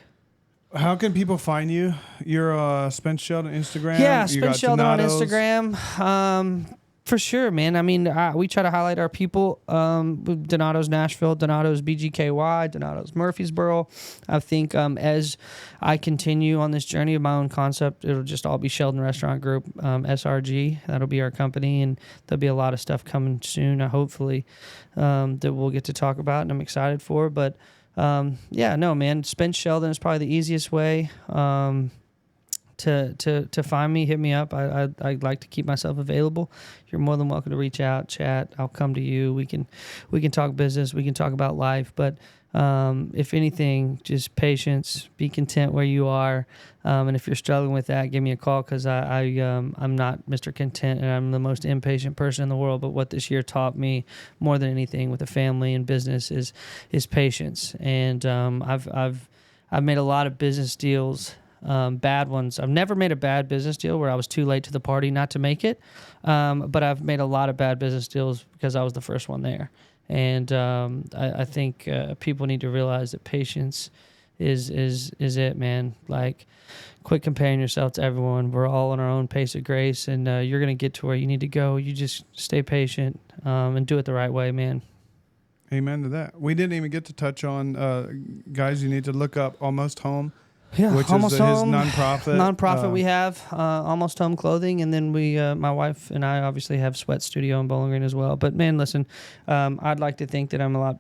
How can people find you? You're Spence Sheldon on Instagram. Yeah, Spence Sheldon on Instagram. For sure, man. I mean, we try to highlight our people. Donato's Nashville, Donato's BGKY, Donato's Murfreesboro. I think as I continue on this journey of my own concept, it'll just all be Sheldon Restaurant Group, SRG. That'll be our company, and there'll be a lot of stuff coming soon, hopefully, that we'll get to talk about, and I'm excited for. But, man, Spence Sheldon is probably the easiest way to find me. Hit me up. I like to keep myself available. You're more than welcome to reach out, chat. I'll come to you. We can talk business. We can talk about life. But if anything, just patience. Be content where you are. And if you're struggling with that, give me a call, because I'm not Mr. Content, and I'm the most impatient person in the world. But what this year taught me more than anything with a family and business is patience. And I've made a lot of business deals. Bad ones. I've never made a bad business deal where I was too late to the party not to make it. But I've made a lot of bad business deals because I was the first one there. And I think people need to realize that patience is it, man. Like, quit comparing yourself to everyone. We're all on our own pace of grace, and you're going to get to where you need to go. You just stay patient and do it the right way, man. Amen to that. We didn't even get to touch on, guys, you need to look up Almost Home. Yeah, which Almost is Home, his nonprofit. We have Almost Home Clothing, and then we, my wife and I, obviously have Sweat Studio in Bowling Green as well. But man, listen, I'd like to think that I'm a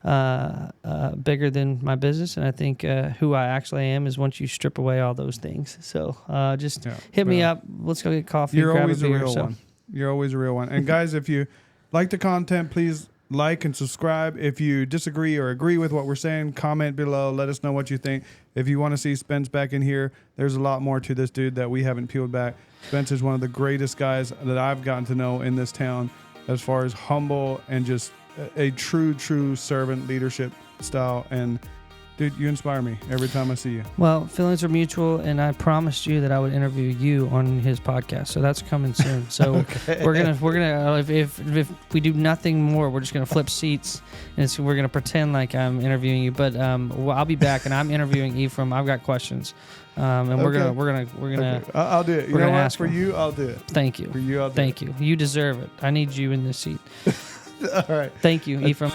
lot bigger than my business, and I think who I actually am is once you strip away all those things. So just hit me up. Let's go get coffee. You're grab always a beer, real one. You're always a real one. And guys, if you like the content, please like and subscribe. If you disagree or agree with what we're saying, comment below. Let us know what you think. If you want to see Spence back in here, there's a lot more to this dude that we haven't peeled back. Spence is one of the greatest guys that I've gotten to know in this town, as far as humble and just a true servant leadership style. And dude, you inspire me every time I see you. Well, feelings are mutual, and I promised you that I would interview you on his podcast, so that's coming soon. So okay. we're gonna if we do nothing more, we're just gonna flip seats, and so we're gonna pretend like I'm interviewing you. But I'll be back, and I'm interviewing Ephraim. I've got questions, and we're gonna. Okay. I'll do it. You know what? For you, I'll do it. Thank you. For you, I'll do it. Thank you. You deserve it. I need you in this seat. All right. Thank you, Ephraim.